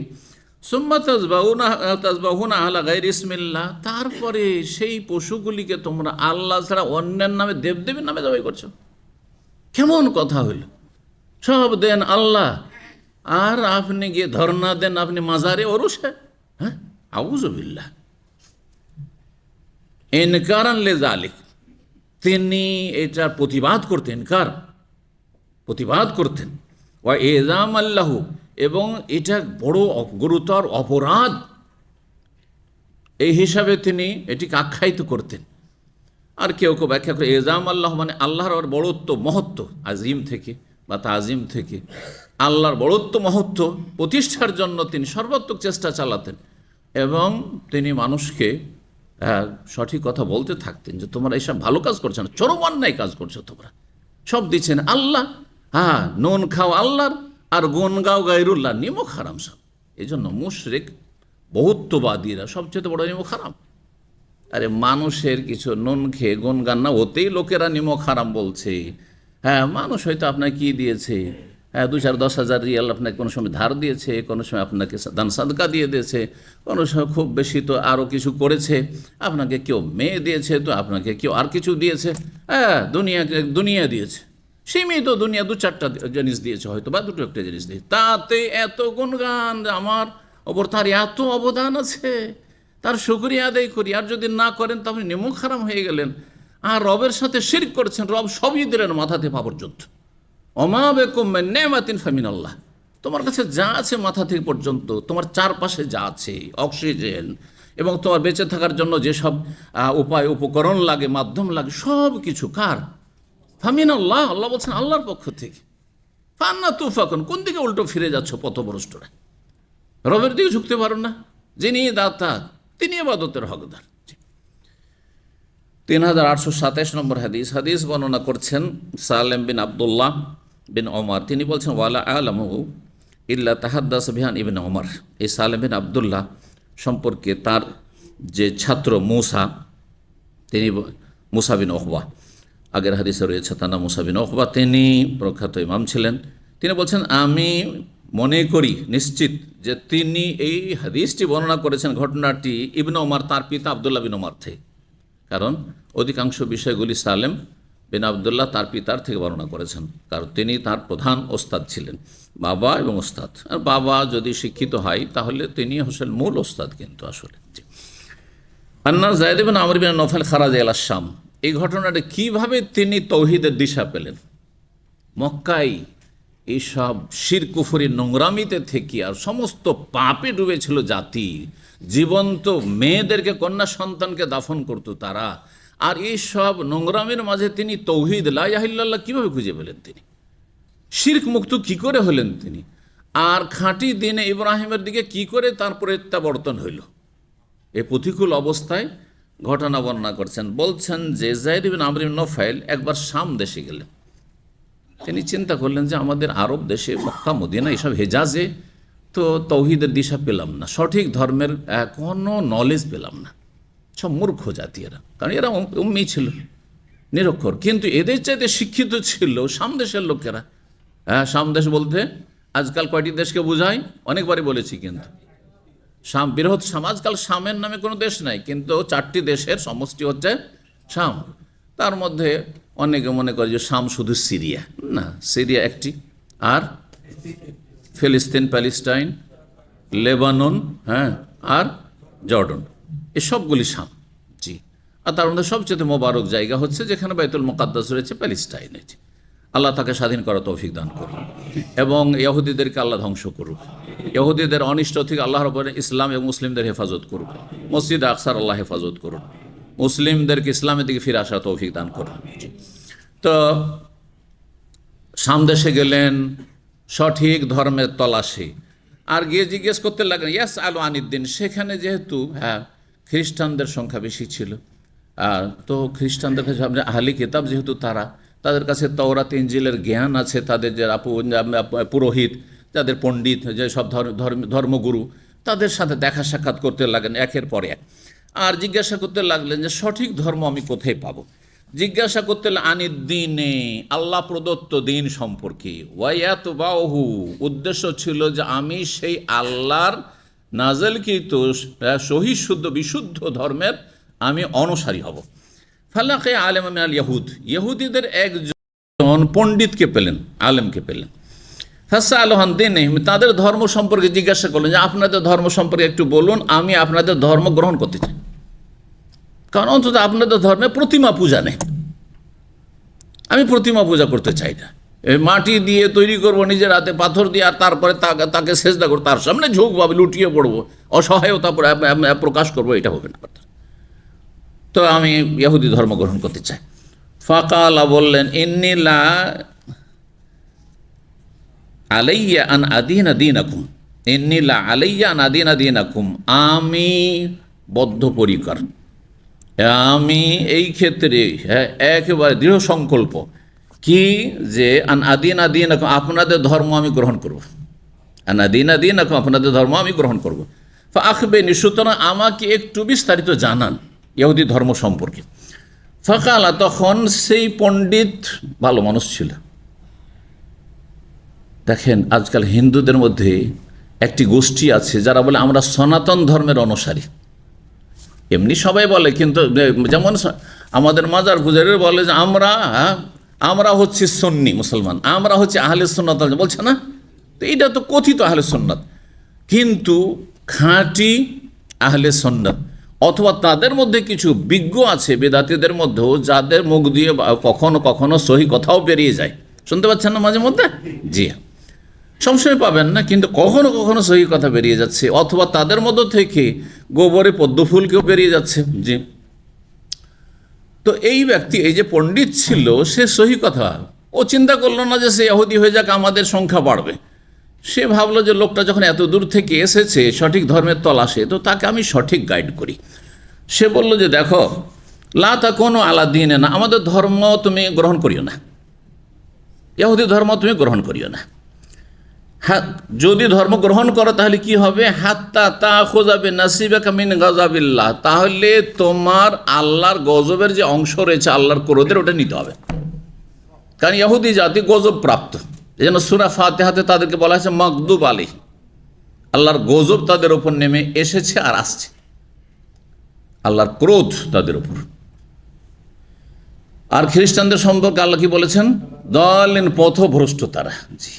সুম্মা তাজবাহুনা আলা গায়রি ইসমিল্লাহ, তারপরে সেই পশুগুলিকে তোমরা আল্লাহ ছাড়া অন্যের নামে, দেবদেবীর নামে জবাই করছো। কেমন কথা হইল? সব দেন আল্লাহ, আর আপনি গিয়ে ধর্ণা দেন আপনি মাজারে ওরসে। হ্যাঁ, আউযুবিল্লাহ। ইনকার আনলে জালিক, তিনি এটার প্রতিবাদ করতেন, প্রতিবাদ করতেন। ওয়া এজাম আল্লাহ, এবং এটা বড় গুরুতর অপরাধ এই হিসাবে তিনি এটিকে আখ্যায়িত করতেন। আর কেউ কেউ ব্যাখ্যা করে এজাম আল্লাহ মানে আল্লাহর বড়ত্ব, মহত্ব, আজিম থেকে বা তাজিম থেকে, আল্লাহর বড়ত্ব মহত্ব প্রতিষ্ঠার জন্য তিনি সর্বাত্মক চেষ্টা চালাতেন, এবং তিনি মানুষকে সঠিক কথা বলতে থাকতেন যে তোমরা এইসব ভালো কাজ করছো না, চরম অন্যায় কাজ করছো, তোমরা সব দিচ্ছেন আল্লাহ, হ্যাঁ, নুন খাও আল্লাহর আর গুন গাও গায়রুল্লাহ, নিমক হারাম সব। এই জন্য মুশরিক বহুত্ববাদীরা সবচেয়ে বড় নিমক হারাম। আরে মানুষের কিছু নুন খেয়ে গুনগান না হতেই লোকেরা নিমক হারাম বলছে। হ্যাঁ, মানুষ হয়তো আপনাকে কি দিয়েছে, হ্যাঁ, 2-4-10,000 রিয়াল আপনাকে কোনো সময় ধার দিয়েছে, কোনো সময় আপনাকে দান সাদকা দিয়ে দিয়েছে, কোনো সময় খুব বেশি তো আরও কিছু করেছে, আপনাকে কেউ মেয়ে দিয়েছে, তো আপনাকে কেউ আর কিছু দিয়েছে, হ্যাঁ, দুনিয়া দিয়েছে, সীমিত দুনিয়া 2-4টা জিনিস দিয়েছে হয়তো, বা 2-1টা জিনিস দিয়েছে, তাতে এত গুণগান, আমার ওপর তার এত অবদান আছে, তার শুকরিয়া আদায় করি, আর যদি না করেন তাহলে নিমক হারাম হয়ে গেলেন, আর রবের সাথে শিরক করছেন, রব সবই দিলেন মাথাতে পা পর্যন্ত। ওমা বিকুম মিন নি'মাতিন ফামিনাল্লাহ, তোমার কাছে যা আছে মাথা থেকে পর্যন্ত, তোমার চারপাশে যা আছে অক্সিজেন এবং তোমার বেঁচে থাকার জন্য যেসব উপায় উপকরণ লাগে, মাধ্যম লাগে, সব কিছু কার? ফামিনাল্লাহ, আল্লাহ বলছেন আল্লাহর পক্ষ থেকে। ফান্না তুফাকুন, কোন দিকে উল্টো ফিরে যাচ্ছ পথভ্রষ্টরা? রবের দিকে ঝুঁকতে পারো না? যিনি দাতা তিনি ইবাদতের হকদার। 3827 নম্বর হাদিস বর্ণনা করছেন সালেম বিন আবদুল্লাহ বিন ওমর। তিনি বলছেন ওয়ালা আলামু ইল্লা তাহাদ্দাস বিহান ইবনে ওমর। এই সালেম বিন আবদুল্লাহ সম্পর্কে তার যে ছাত্র মুসা, তিনি মুসা বিন ওকবা, আগের হাদিসে রয়েছে তার নাম মুসা বিন ওকবা, তিনি প্রখ্যাত ইমাম ছিলেন। তিনি বলছেন আমি মনে করি নিশ্চিত যে তিনি এই হাদিসটি বর্ণনা করেছেন, ঘটনাটি ইবনে ওমর তার পিতা আবদুল্লাহ বিন ওমর থেকে, কারণ অধিকাংশ বিষয়গুলি সালেম বিন আবদুল্লাহ তার পিতার থেকে বর্ণনা করেছেন, কারণ তিনি তার প্রধান ওস্তাদ ছিলেন, বাবা এবং ওস্তাদ। আর বাবা যদি শিক্ষিত হয় তাহলে তিনি হচ্ছেন মূল ওস্তাদ। কিন্তু আসলে আন্না যায়েদ বিন আমর বিন নওফাল খারাজা ইলা শাম, এই ঘটনাটা কিভাবে তিনি তৌহিদের দিশা পেলেন। মক্কায় এইসব শিরক কুফরি নোংরামিতে থেকে আর সমস্ত পাপে ডুবেছিল জাতি, জীবন্ত মেয়েদেরকে, কন্যা সন্তানকে দাফন করত তারা, আর এই সব নোংরামের মাঝে তিনি তৌহিদ লা ইলাহা ইল্লাল্লাহ কীভাবে খুঁজে পেলেন, তিনি শিরক মুক্ত কি করে হলেন তিনি, আর খাঁটি দিনে ইব্রাহিমের দিকে কি করে তার প্রত্যাবর্তন হইল, এই প্রতিকূল অবস্থায় ঘটনা বর্ণনা করছেন। বলছেন যে যায়েদ বিন আমর বিন নওফাল একবার শাম দেশে গেলেন। তিনি চিন্তা করলেন যে আমাদের আরব দেশে মক্কা মদিনা এইসব হেজাজে তো তৌহিদের দিশা পেলাম না, সঠিক ধর্মের কোনো নলেজ পেলাম না, সব মূর্খ জাতি এরা, কারণ এরা উম্মি ছিল, নিরক্ষর। কিন্তু এদের চাইতে শিক্ষিত ছিল সামদেশের লোকেরা। সামদেশ বলতে আজকাল কয়টি দেশকে বোঝায়, অনেকবারই বলেছি, কিন্তু শাম, বৃহৎ শাম। আজকাল শামের নামে কোনো দেশ নাই, কিন্তু 4টি দেশের সমষ্টি হচ্ছে শাম। তার মধ্যে অনেকে মনে করে যে শাম শুধু সিরিয়া, না, সিরিয়া একটি, আর ফিলিস্তিন, প্যালেস্টাইন, লেবানন, আর জর্ডন, এই সবগুলি শাম। জি, আর তার মধ্যে সবচেয়ে মোবারক জায়গা হচ্ছে যেখানে বাইতুল মুকাদ্দাস রয়েছে, প্যালেস্টাইন রয়েছে। আল্লাহ তাকে স্বাধীন করা তৌফিক দান করুন এবং ইহুদিদেরকে আল্লাহ ধ্বংস করুক, ইহুদিদের অনিষ্ট থেকে আল্লাহর উপরে ইসলাম এবং মুসলিমদের হেফাজত করুক, মসজিদ আকসার আল্লাহ হেফাজত করুন, মুসলিমদেরকে ইসলামের দিকে ফিরে আসা তৌফিক দান করুন। তো সামদেশে গেলেন সঠিক ধর্মের তলাশি, আর গিয়ে জিজ্ঞেস করতে লাগলেন ইয়াস আলু আনিদ্দিন। সেখানে যেহেতু খ্রিস্টানদের সংখ্যা বেশি ছিল, তো খ্রিস্টানদের কাছে আহলি কিতাব যেহেতু তাদের কাছে তাওরাত ইনজিলের জ্ঞান আছে, তাদের যে পুরোহিত, যাদের পণ্ডিত, যে সব ধর্মগুরু, তাদের সাথে দেখা সাক্ষাৎ করতে লাগলেন একের পর এক, আর জিজ্ঞাসা করতে লাগলেন যে সঠিক ধর্ম আমি কোথায় পাবো। জিজ্ঞাসা করতে আনিদ্দিনে, আল্লাহ প্রদত্ত দিন সম্পর্কে, ওয়ায়াত বাহু, উদ্দেশ্য ছিল যে আমি সেই আল্লাহর নাজেলকৃত সহি শুদ্ধ বিশুদ্ধ ধর্মের আমি অনুসারী হব। ফালাকে আলেম মিনাল ইয়াহুদ, ইহুদিদের একজন পণ্ডিতকে পেলেন, আলেমকে পেলেন। ফাসা আলহান দিন, তাদের ধর্ম সম্পর্কে জিজ্ঞাসা করলেন যে আপনাদের ধর্ম সম্পর্কে একটু বলুন, আমি আপনাদের ধর্ম গ্রহণ করতে চাই, কারণ অন্তত আপনাদের ধর্মে প্রতিমা পূজা নেই, আমি প্রতিমা পূজা করতে চাই না। মাটি দিয়ে তৈরি করবো নিজের হাতে, পাথর দিয়ে, আর তারপরে তাকে সেজদা করবো, তার সামনে ঝুঁকবো, আমি লুটিয়ে পড়বো, অসহায়তা প্রকাশ করবো, এটা হবে না। তো আমি ইহুদি ধর্ম গ্রহণ করতে চাই। ফাকালা, বললেন ইন্নিলা আলাইয়া আন আদিনা দীনাকুম, ইন্নিলা আলাইয়া আন আদিনা দীনাকুম, আমি বদ্ধপরিকর, আমি এই ক্ষেত্রে একেবারে দৃঢ় সংকল্প কি যে আন আদিনা দীনাকুম, আপনাদের ধর্ম আমি গ্রহণ করব, আন আদিনা দীনাকুম, আপনাদের ধর্ম আমি গ্রহণ করব। ফাআখবিরনি, সুতরাং আমাকে একটু বিস্তারিত জানান ইহুদি ধর্ম সম্পর্কে। ফাকালা, তখন সেই পণ্ডিত ভালো মানুষ ছিল। দেখেন আজকাল হিন্দুদের মধ্যে একটি গোষ্ঠী আছে যারা বলে আমরা সনাতন ধর্মের অনুসারী, এমনি সবাই বলে, কিন্তু যেমন আমাদের মাজার পূজারীরা বলে যে আমরা হচ্ছে সুন্নি মুসলমান, আমরা হচ্ছে আহলে সুন্নাত, বলছে না? তো এইটা তো কথিত আহলে সুন্নাত, কিন্তু খাঁটি আহলে সুন্নাত অথবা তাদের মধ্যে কিছু বিজ্ঞ আছে বেদাতীদের মধ্যেও, যাদের মুখ দিয়ে কখনো কখনো সহি কথাও বেরিয়ে যায়, শুনতে পাচ্ছেন না মাঝে মধ্যে? জি, সবসময় পাবেন না, কিন্তু কখনো কখনো সহি কথা বেরিয়ে যাচ্ছে, অথবা তাদের মধ্য থেকে গোবরে পদ্মফুল কেউ বেরিয়ে যাচ্ছে। জি, তো এই ব্যক্তি, এই যে পণ্ডিত ছিল, সে সহি কথা, ও চিন্তা করলো না যে সে ইহুদি হয়ে যাক, আমাদের সংখ্যা বাড়বে। সে ভাবলো যে লোকটা যখন এত দূর থেকে এসেছে সঠিক ধর্মের তলাশে, তো তাকে আমি সঠিক গাইড করি। সে বলল যে দেখো, লা তাকুনু আলা দীনে না, আমাদের ধর্ম তুমি গ্রহণ করিও না, ইহুদি ধর্ম তুমি গ্রহণ করিও না। হ্যাঁ, যদি ধর্ম গ্রহণ করো তাহলে কি হবে? হাত্তা তাখুযা বিনাসিবিকা মিন গাযাবিল্লাহ, তাহলে তোমার আল্লাহর গজবের যে অংশ রয়েছে, আল্লাহর ক্রোধের, ওটা নিতে হবে। কারণ ইহুদি জাতি গজব প্রাপ্ত, এই জন্য সূরা ফাতিহাতে তাদেরকে বলা হয়েছে মাগদুব আলাইহিম, আল্লাহর গজব তাদের উপর নেমে এসেছে আর আসছে, আল্লাহর ক্রোধ তাদের উপর। আর খ্রিস্টানদের সম্পর্কে আল্লাহ কি বলেছেন? দালিন, পথভ্রষ্ট তারা। জি,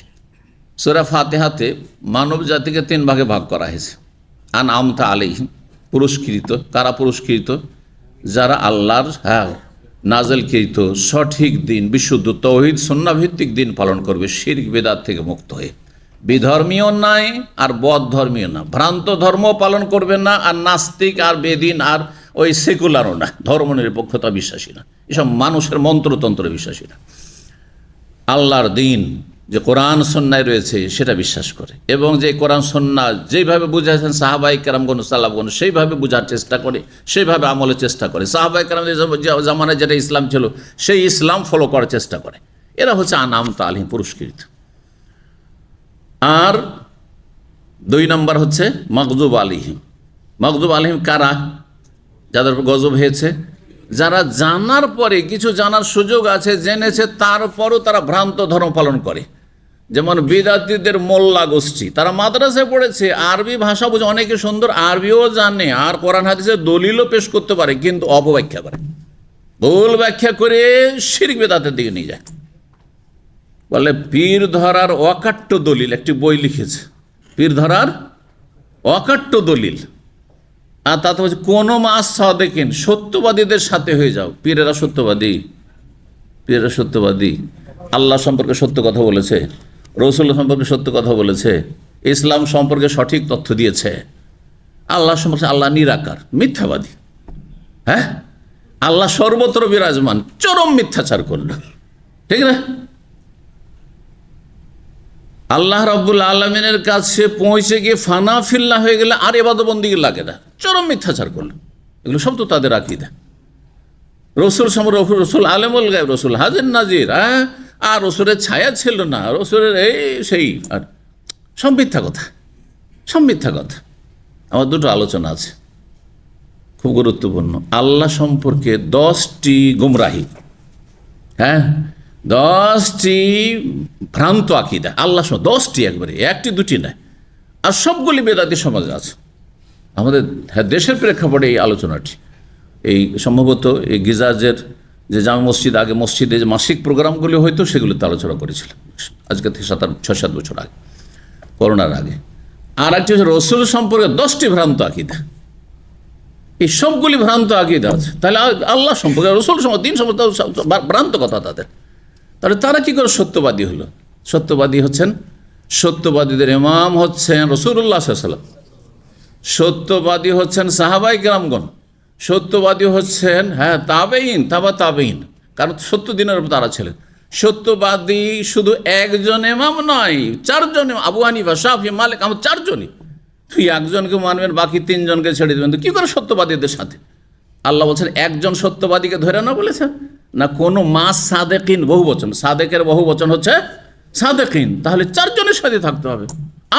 সূরা ফাতিহাতে মানব জাতিকে 3 ভাগে ভাগ করা হয়েছে। আনআমতা আলাইহিম, পুরস্কৃত। কারা পুরস্কৃত? যারা আল্লাহর নাযিলকৃত সঠিক দিন, বিশুদ্ধ তাওহীদ সুন্নাহ ভিত্তিক দিন পালন করবে, শিরক বিদআত থেকে মুক্ত হয়ে। বিধর্মীয় নাই আর বদ্ধর্মীয় না, ভ্রান্ত ধর্ম পালন করবে না, আর নাস্তিক আর বেদিন আর ওই সেকুলারও না, ধর্মনিরপেক্ষতা বিশ্বাসী না, এসব মানুষের মন্ত্রতন্ত্রে বিশ্বাসী না। আল্লাহর দিন যে কোরআন সুন্নায় রয়েছে সেটা বিশ্বাস করে, এবং যে কোরআন সুন্নাহ যেইভাবে বুঝাইছেন সাহাবায়ে কেরামগণ সালাফগণ, সেইভাবে বোঝার চেষ্টা করে, সেইভাবে আমলের চেষ্টা করে। সাহাবায়ে কেরামদের জামানায় যেটা ইসলাম ছিল সেই ইসলাম ফলো করার চেষ্টা করে। এরা হচ্ছে আনআমতা আলাইহিম, পুরস্কৃত। আর 2 নম্বর হচ্ছে মাগদুব আলাইহিম। মাগদুব আলাইহিম কারা? যাদের গজব হয়েছে, যারা জানার পরে, কিছু জানার সুযোগ আছে, জেনেছে, তারপরও তারা ভ্রান্ত ধর্ম পালন করে। যেমন বিদাতীদের মোল্লা গোষ্ঠী, তারা মাদ্রাসায় পড়েছে, আরবি ভাষা বুঝে, অনেকে সুন্দর আরবিও জানে, আর কোরআন হাদিসের দলিলও পেশ করতে পারে, কিন্তু অপব্যাখ্যা করে, ভুল ব্যাখ্যা করে শিরক বিদআতের দিকে নিয়ে যায়। বলে পীর ধরার অকাট্য দলিল, একটি বই লিখেছে, পীর ধরার অকাট্য দলিল। আর তাতে হচ্ছে কোনো মাস সাদেকিন, সত্যবাদীদের সাথে হয়ে যাও। পীরেরা সত্যবাদী? পীরেরা সত্যবাদী? আল্লাহ সম্পর্কে সত্য কথা বলেছে, রসুল সম্পর্কে সত্য কথা বলেছে, ইসলাম সম্পর্কে সঠিক তথ্য দিয়েছে। আল্লাহ সম্পর্কে আল্লাহ নিরাকার, মিথ্যাবাদী। হ্যাঁ, আল্লাহ সর্বত্র বিরাজমান, চরম মিথ্যাচার করল, ঠিক না? আল্লাহ রাব্বুল আলামিনের কাছে পৌঁছে গিয়ে ফানা ফিল্লাহ হয়ে গেলে আর ইবাদত বন্দেগী লাগে না, চরম মিথ্যাচার করল। এগুলো সব তো তাদের আকীদা। রসুল রসুল আলেমুল গায়ব, রসুল হাজির নাজির, আর রসুলের ছায়া ছিল না, রসুলের এই সেই, আর সব মিথ্যা কথা, সব মিথ্যা কথা। আমার 2টো আলোচনা আছে খুব গুরুত্বপূর্ণ। আল্লাহ সম্পর্কে 10টি গুমরাহি, 10টি ভ্রান্ত আকীদা, আল্লাহ 10টি, একবারে 1টি 2টি নয়। আর সবগুলি বেদাতি সমাজে আছে। আমাদের দেশের প্রেক্ষাপটে এই আলোচনাটি, এই সম্ভবত এই গিজাজের যে জামে মসজিদ, আগে মসজিদে যে মাসিক প্রোগ্রামগুলি হয়তো সেগুলোতে আলোচনা করেছিলাম, আজকে থেকে 6-7 বছর আগে, করোনার আগে। আর একটি হচ্ছে রসুল সম্পর্কে 10টি ভ্রান্ত আকীদা। এই সবগুলি ভ্রান্ত আকীদা আছে। তাহলে আল্লাহ সম্পর্কে, রসুল সম্পর্কে, দিন সম্পর্কে ভ্রান্ত কথা তাদের। তাহলে তারা কি করে সত্যবাদী হলো? সত্যবাদী হচ্ছেন, সত্যবাদীদের ইমাম হচ্ছেন রাসূলুল্লাহ সাল্লাল্লাহু আলাইহি ওয়াসাল্লাম, সত্যবাদী হচ্ছেন সাহাবায়ে কেরামগণ, সত্যবাদী হচ্ছেন তাবেঈন, তাবেঈন, কারণ সত্য দিনের উপর তারা ছিলেন। সত্যবাদী শুধু একজন ইমাম নয়, 4 জন, আবু হানিফা, শাফি, মালিক, আমরা 4 জনই। তুই একজনকে মানবেন, বাকি 3 জনকে ছেড়ে দেবেন, তো কি করে সত্যবাদীদের সাথে? আল্লাহ বলছেন একজন সত্যবাদীকে ধরে না বলেছেন না, কোনো মাস সাদেকিন, বহু বচন, সাদেকের বহু বচন হচ্ছে সাদেকিন, তাহলে 4 জনের সাথে থাকতে হবে।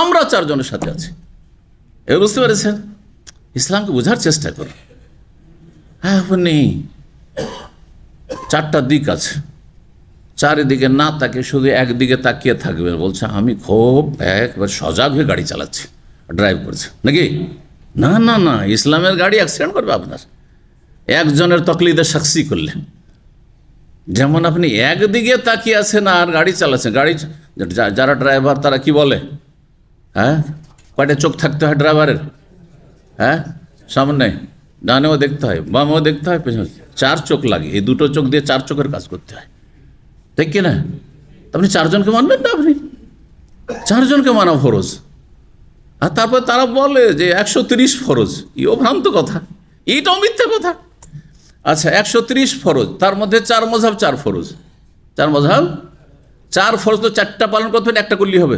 আমরা 4 জনের সাথে আছি, এ বুঝতে পেরেছেন? ইসলামকে বোঝার চেষ্টা করুন। আপনি 4টা দিক আছে, চারিদিকে না তাকে শুধু একদিকে তাকিয়ে থাকবে, বলছে আমি খুব একবার সজাগ হয়ে গাড়ি চালাচ্ছি, ড্রাইভ করছে নাকি? না না না, ইসলামের গাড়ি অ্যাক্সিডেন্ট করবে আপনার একজনের তকলিদে সাক্ষী করলে। যেমন আপনি একদিকে তাকিয়ে আছেন আর গাড়ি চালাচ্ছেন, গাড়ি যারা ড্রাইভার তারা কি বলে, কয়টা চোখ থাকতে হয় ড্রাইভারের? সামনে ডানেও দেখতে হয়, বামেও দেখতে হয়, পেছনে 4 চোখ লাগে। এই 2টো চোখ দিয়ে 4 চোখের কাজ করতে হয়, ঠিক কিনা? তো আপনি চারজনকে মানবেন না? আপনি চারজনকে মানা ফরজ, আর তারপর তারা বলে যে 130 ফরজ। ইও ভ্রান্ত কথা, এইটাও মিথ্যা কথা। আচ্ছা, 130 ফরজ, তার মধ্যে 4 মযহাব 4 ফরজ, 4 মযহাব 4 ফরজ, তো 4টা পালন করতে হলে একটা করলেই হবে।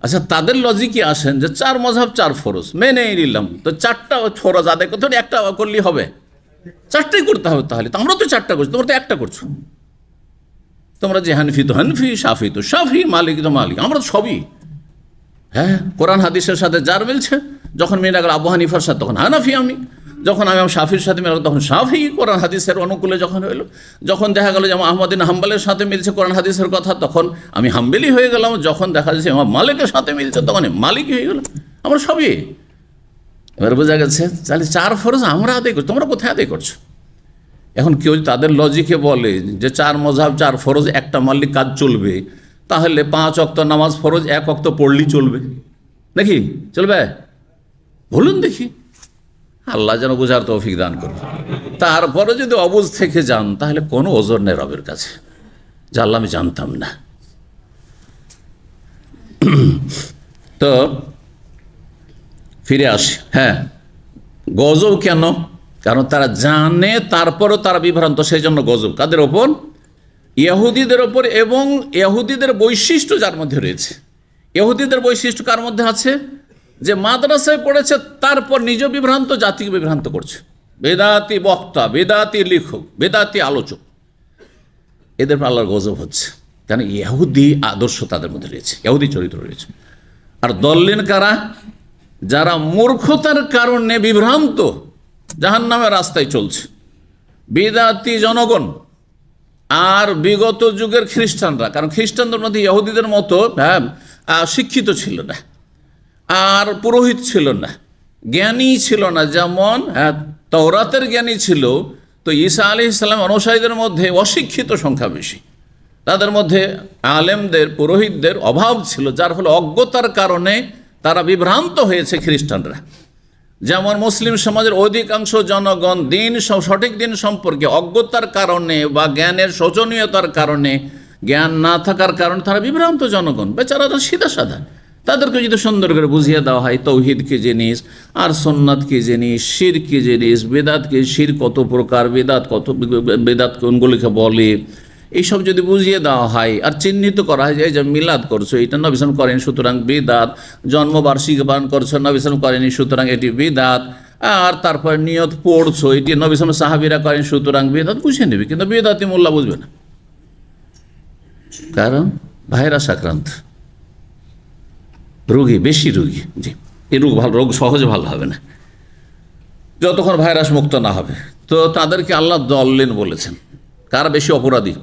আচ্ছা, তাদের লজিকে আসেন যে 4 মযহাব 4 ফরজ, মেনে নিলাম, তো 4টা ফরজ আদায় করতে হলে একটা করলেই হবে, 4টাই করতে হবে। তাহলে তো আমরা তো 4টা করছি, তোমরা তো একটা করছো। তোমরা যে হানফি তো হানফি, শাফি তো শাফি, মালিক তো মালিক, আমরা তো সবই। হ্যাঁ, কোরআন হাদিসের সাথে যার মিলছে, যখন মেয়েরা গেল আবু হানিফার সাথে তখন হানাফি আমি, যখন আমি শাফির সাথে মিলে তখন শাফি, কোরআন হাদিসের অনুকূলে যখন হইল, যখন দেখা গেল যে আহমদ বিন হাম্বলের সাথে মিলছে কোরআন হাদিসের কথা, তখন আমি হাম্বেলি হয়ে গেলাম। যখন দেখা যাচ্ছে ইমাম মালিকের সাথে মিলছে, তখন মালিকই হয়ে গেল। আমরা সবই। এবার বোঝা গেছে, তাহলে 4 ফরজ আমরা আদায় করছি, তোমরা কোথায় আদায় করছো? এখন কেউ তাদের লজিকে বলে যে 4 মযহাব 4 ফরজ, একটা মালিক কাজ চলবে, তাহলে 5 ওয়াক্ত নামাজ ফরজ 1 ওয়াক্ত পড়লেই চলবে নাকি? চলবে? বলুন দেখি। আল্লাহ যেন বোঝার তৌফিক দান করুন। তারপরে যদি অবুঝ থেকে যান, তাহলে কোনো ওজর নেই রবের কাছে, যা আল্লাহ আমি জানতাম না। তো ফিরে আসি। হ্যাঁ, গজব কেন? কারণ তারা জানে, তারপরও তারা বিভ্রান্ত, সেই জন্য গজব কাদের ওপর? ইহুদিদের ওপর। এবং ইহুদিদের বৈশিষ্ট্য যার মধ্যে রয়েছে। ইহুদিদের বৈশিষ্ট্য কার মধ্যে আছে? যে মাদ্রাসায় পড়েছে, তারপর নিজ বিভ্রান্ত, জাতিকে বিভ্রান্ত করছে। বেদাতি বক্তা, বেদাতি লেখক, বেদাতি আলোচক, এদের পর আল্লাহর গজব হচ্ছে। কারণ ইহুদি আদর্শ তাদের মধ্যে রয়েছে, ইহুদি চরিত্র রয়েছে। আর দল্লিন কারা? যারা মূর্খতার কারণে বিভ্রান্ত, জাহান্নামের রাস্তায় চলছে, বেদাতি জনগণ। আর বিগত যুগের খ্রিস্টানরা, কারণ খ্রিস্টানদের মধ্যে ইহুদিদের মতো শিক্ষিত ছিল না, আর পুরোহিত ছিল না, জ্ঞানী ছিল না। যেমন তাওরাতের জ্ঞানী ছিল, তো ঈসা আলাইহিস সালাম অনুসারীদের মধ্যে অশিক্ষিত সংখ্যা বেশি। তাদের মধ্যে আলেমদের, পুরোহিতদের অভাব ছিল, যার ফলে অজ্ঞতার কারণে তারা বিভ্রান্ত হয়েছে খ্রিস্টানরা। যেমন মুসলিম সমাজের অধিকাংশ জনগণ সঠিক দিন সম্পর্কে অজ্ঞতার কারণে বা জ্ঞানের শোচনীয়তার কারণে, জ্ঞান না থাকার কারণে তারা বিভ্রান্ত জনগণ, বেচারারা সিধা সাধা। তাদেরকে যদি সুন্দর করে বুঝিয়ে দেওয়া হয় তৌহিদ কি জিনিস, আর সুন্নাত কি জিনিস, শির কি জিনিস, বেদাত কি, শির কত প্রকার, বেদাত কোনগুলিকে বলে, এইসব যদি বুঝিয়ে দেওয়া হয় আর চিহ্নিত করা হয় যে মিলাদ করছো, এটা নবী সাল্লাল্লাহু করেন, সুতরাং বিদাত, জন্মবার্ষিকী পালন করছো, নবী সাল্লাল্লাহু করেনি, সুতরাং এটি বিদাত, আর তারপর নিয়ত পড়ছো, এটি নবী সাল্লাল্লাহু সাহাবীরা করেন, সুতরাং বিদাত, বুঝিয়ে নেবে। কিন্তু বিদাতি মোল্লা বুঝবে না, কারণ ভাইরাস আক্রান্ত, রোগী, বেশি রোগী। জি, এই রোগ সহজে ভালো হবে না যতক্ষণ ভাইরাস মুক্ত না হবে। তো তাদেরকে আল্লাহ দল্লিন বলেছেন। কারা বেশি অপরাধী?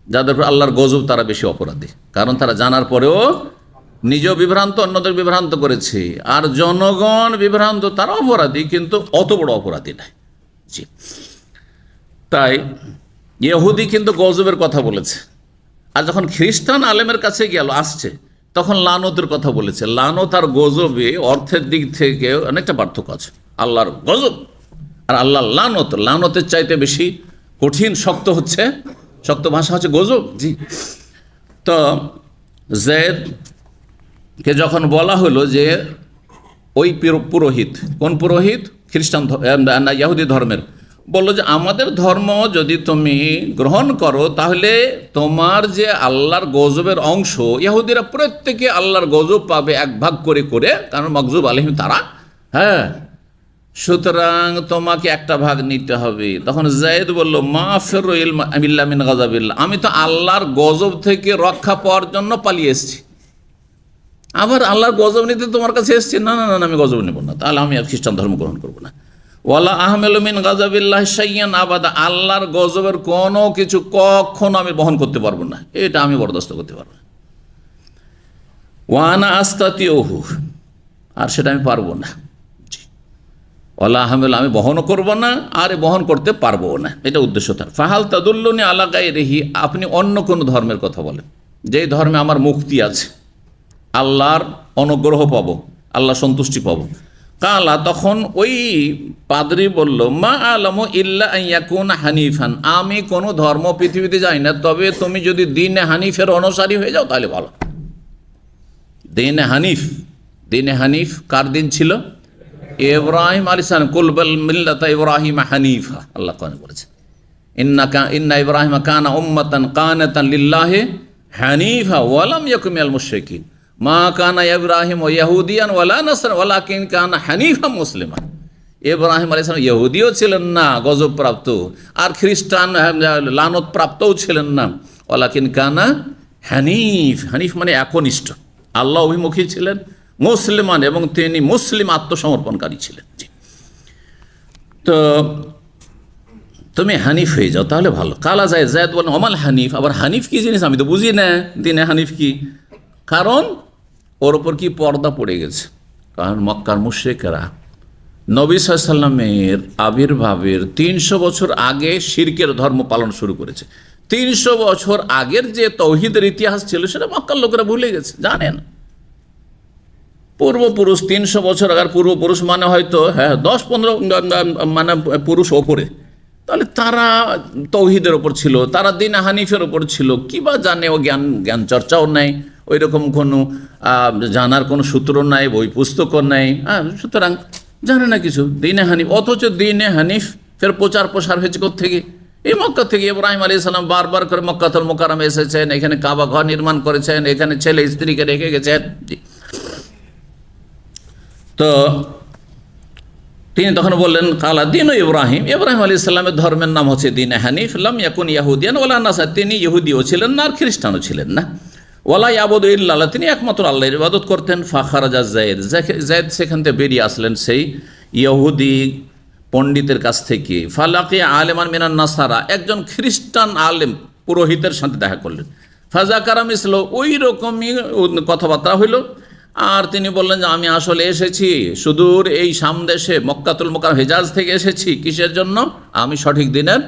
যাদের উপর আল্লাহর গজব, তারা বেশি অপরাধী, কারণ তারা জানার পরেও নিজেও বিভ্রান্ত, অন্যদের বিভ্রান্ত করেছে। আর জনগণ বিভ্রান্ত, তারা অপরাধী, কিন্তু অত বড় অপরাধী নয়। জি, তাই ইহুদি কিন্তু গজবের কথা বলেছে। আর যখন খ্রিস্টান আলেমের কাছে আসছে, তখন লানতের কথা বলেছে। লানত আর গজবে অর্থের দিক থেকে অনেকটা পার্থক্য আছে। আল্লাহর গজব আর আল্লাহর লানত, লানতের চাইতে বেশি কঠিন, শক্ত ভাষা হচ্ছে গজব। জি, তো জেদকে যখন বলা হলো যে ওই পুরোহিত, কোন পুরোহিত? খ্রিস্টান না ইহুদি ধর্মের, বললো যে আমাদের ধর্ম যদি তুমি গ্রহণ করো, তাহলে তোমার যে আল্লাহর গজবের অংশ, ইহুদিরা প্রত্যেকে আল্লাহর গজব পাবে 1 ভাগ করে করে, কারণ মগজুব আলাইহিম তারা। হ্যাঁ, সুতরাং তোমাকে 1টা ভাগ নিতে হবে। তখন যায়েদ বলল, মা ফিরু ইল্লা মিন গাযাবিল্লাহ, আমি তো আল্লাহর গজব থেকে রক্ষা পাওয়ার জন্য পালিয়ে এসেছি, আবার আল্লাহর গজব নিতে তোমার কাছে এসেছি? না না না, আমি গজব নেব না, তাহলে আমি আর খ্রিস্টান ধর্ম গ্রহণ করবো না। ওয়ালা আহমেলু মিন গাযাবিল্লাহি শাইয়ান আবাদা, আল্লাহর গজবের কোনো কিছু কখনো আমি বহন করতে পারবো না, এটা আমি বরদাস্ত করতে পারবো না। ওয়ানা আস্তাতিউহু, আর সেটা আমি পারবো না। ওয়ালা আহমেল, আমি বহনও করবো না, আর বহন করতে পারবো না, এটা উদ্দেশ্য তার। ফাহাল তাদুল্লুনি আলা গায়রিহি, আপনি অন্য কোনো ধর্মের কথা বলেন, যেই ধর্মে আমার মুক্তি আছে, আল্লাহর অনুগ্রহ পাবো, আল্লাহ সন্তুষ্টি পাবো। কালা, তখন ওই পাদ্রী বলল, মা আলামু ইল্লা আন ইয়াকুনা হানিফান, আমি কোনো ধর্ম পৃথিবীতে যাই না, তবে তুমি যদি দিনে হানিফের অনুসারী হয়ে যাও তাহলে ভালো। দিনে হানিফ, দিনে হানিফ কার দিন ছিল? ইব্রাহিম আলাইহিস সালাম। কুল বাল মিল্লাতা ইব্রাহিম হানিফা, আল্লাহ কোরআনে বলেছে, ইন্না ইব্রাহিম কানা উম্মাতান কানাতান লিল্লাহি হানিফা ওয়া লাম ইয়াকুন মিনাল মুশরিকিন মা কানা ইব্রাহিম ইয়াহুদিয়ান ওয়ালা নাসরান ওয়ালাকিন কানা হানিফাম মুসলিমান। ইব্রাহিম আলাইহিস সালাম ইহুদিও ছিলেন না গজবপ্রাপ্ত, আর খ্রিস্টান লানতপ্রাপ্তও ছিলেন না। ওয়ালাকিন কানা হানিফ, হানিফ মানে একনিষ্ঠ, আল্লাহ অভিমুখী ছিলেন, মুসলিমান, এবং তিনি মুসলিম আত্মসমর্পণকারী ছিলেন। জি, তো তুমি হানিফ হয়ে যাও তাহলে ভালো। কালা যায় জায়দ বলেন, অমাল হানিফ, আবার হানিফ কি জিনিস আমি তো বুঝি না, দিনে হানিফ কি? কারণ ওর ওপর কি পর্দা পড়ে গেছে। কারণ মক্কার মুশরিকরা নবী সাল্লাল্লাহু আলাইহি সাল্লামের আবির্ভাবের 300 বছর আগে শিরকের ধর্ম পালন শুরু করেছে। 300 বছর আগের যে তৌহিদের ইতিহাস ছিল সেটা মক্কার লোকেরা ভুলে গেছে, জানেন। পূর্বপুরুষ 300 বছর আগের পূর্বপুরুষ মানে হয়তো 10-15 মানে পুরুষ ওপরে, তাহলে তারা তৌহিদের ওপর ছিল, তারা দিন হানিফের ওপর ছিল, কি বা জানে, ও জ্ঞান চর্চাও নেই, ওই রকম কোনো জানার কোনো সূত্র নাই, বই পুস্তকও নেই, সুতরাং জানে না কিছু দিনে হানিফ। অথচ দিনে হানিফ ফের প্রচার প্রসার হয়েছে কোত্থেকে? এই মক্কা থেকে। ইব্রাহিম আলাইহিস সালাম বারবার করে মক্কাতুল মুকাররমে এসেছেন, এখানে কাবা ঘর নির্মাণ করেছেন, এখানে ছেলে স্ত্রীকে রেখে গেছেন। তো তিনি তখন বললেন, কালা দিন ইব্রাহিম, ইব্রাহিম আলাইহিস সালামের ধর্মের নাম হচ্ছে দিনে হানিফ, লাম ইয়াকুন ইয়াহুদিয়ান ওয়ালা নাসার, তিনি ইহুদিও ছিলেন না আর খ্রিস্টানও ছিলেন না। ওয়ালা ইয়াবুদু ইল্লাল্লাহ, তিনি একমাত্র আল্লাহর ইবাদত করতেন। ফাখারাজা যায়েদ, যায়েদ সেখান থেকে বেরিয়ে আসলেন সেই ইহুদি পণ্ডিতের কাছ থেকে। ফালাকি আলেমান মিনান নাসারা, একজন খ্রিস্টান আলেম পুরোহিতের সাথে দেখা করলেন। ফাজাকারা মিসল, ওই রকমই কথাবার্তা হইল। আর তিনি বললেন যে আমি আসলে এসেছি সুদূর এই সামদেশে মক্কাতুল মুকাররম হিজাজ থেকে এসেছি, কিসের জন্য? আমি সঠিক দিনের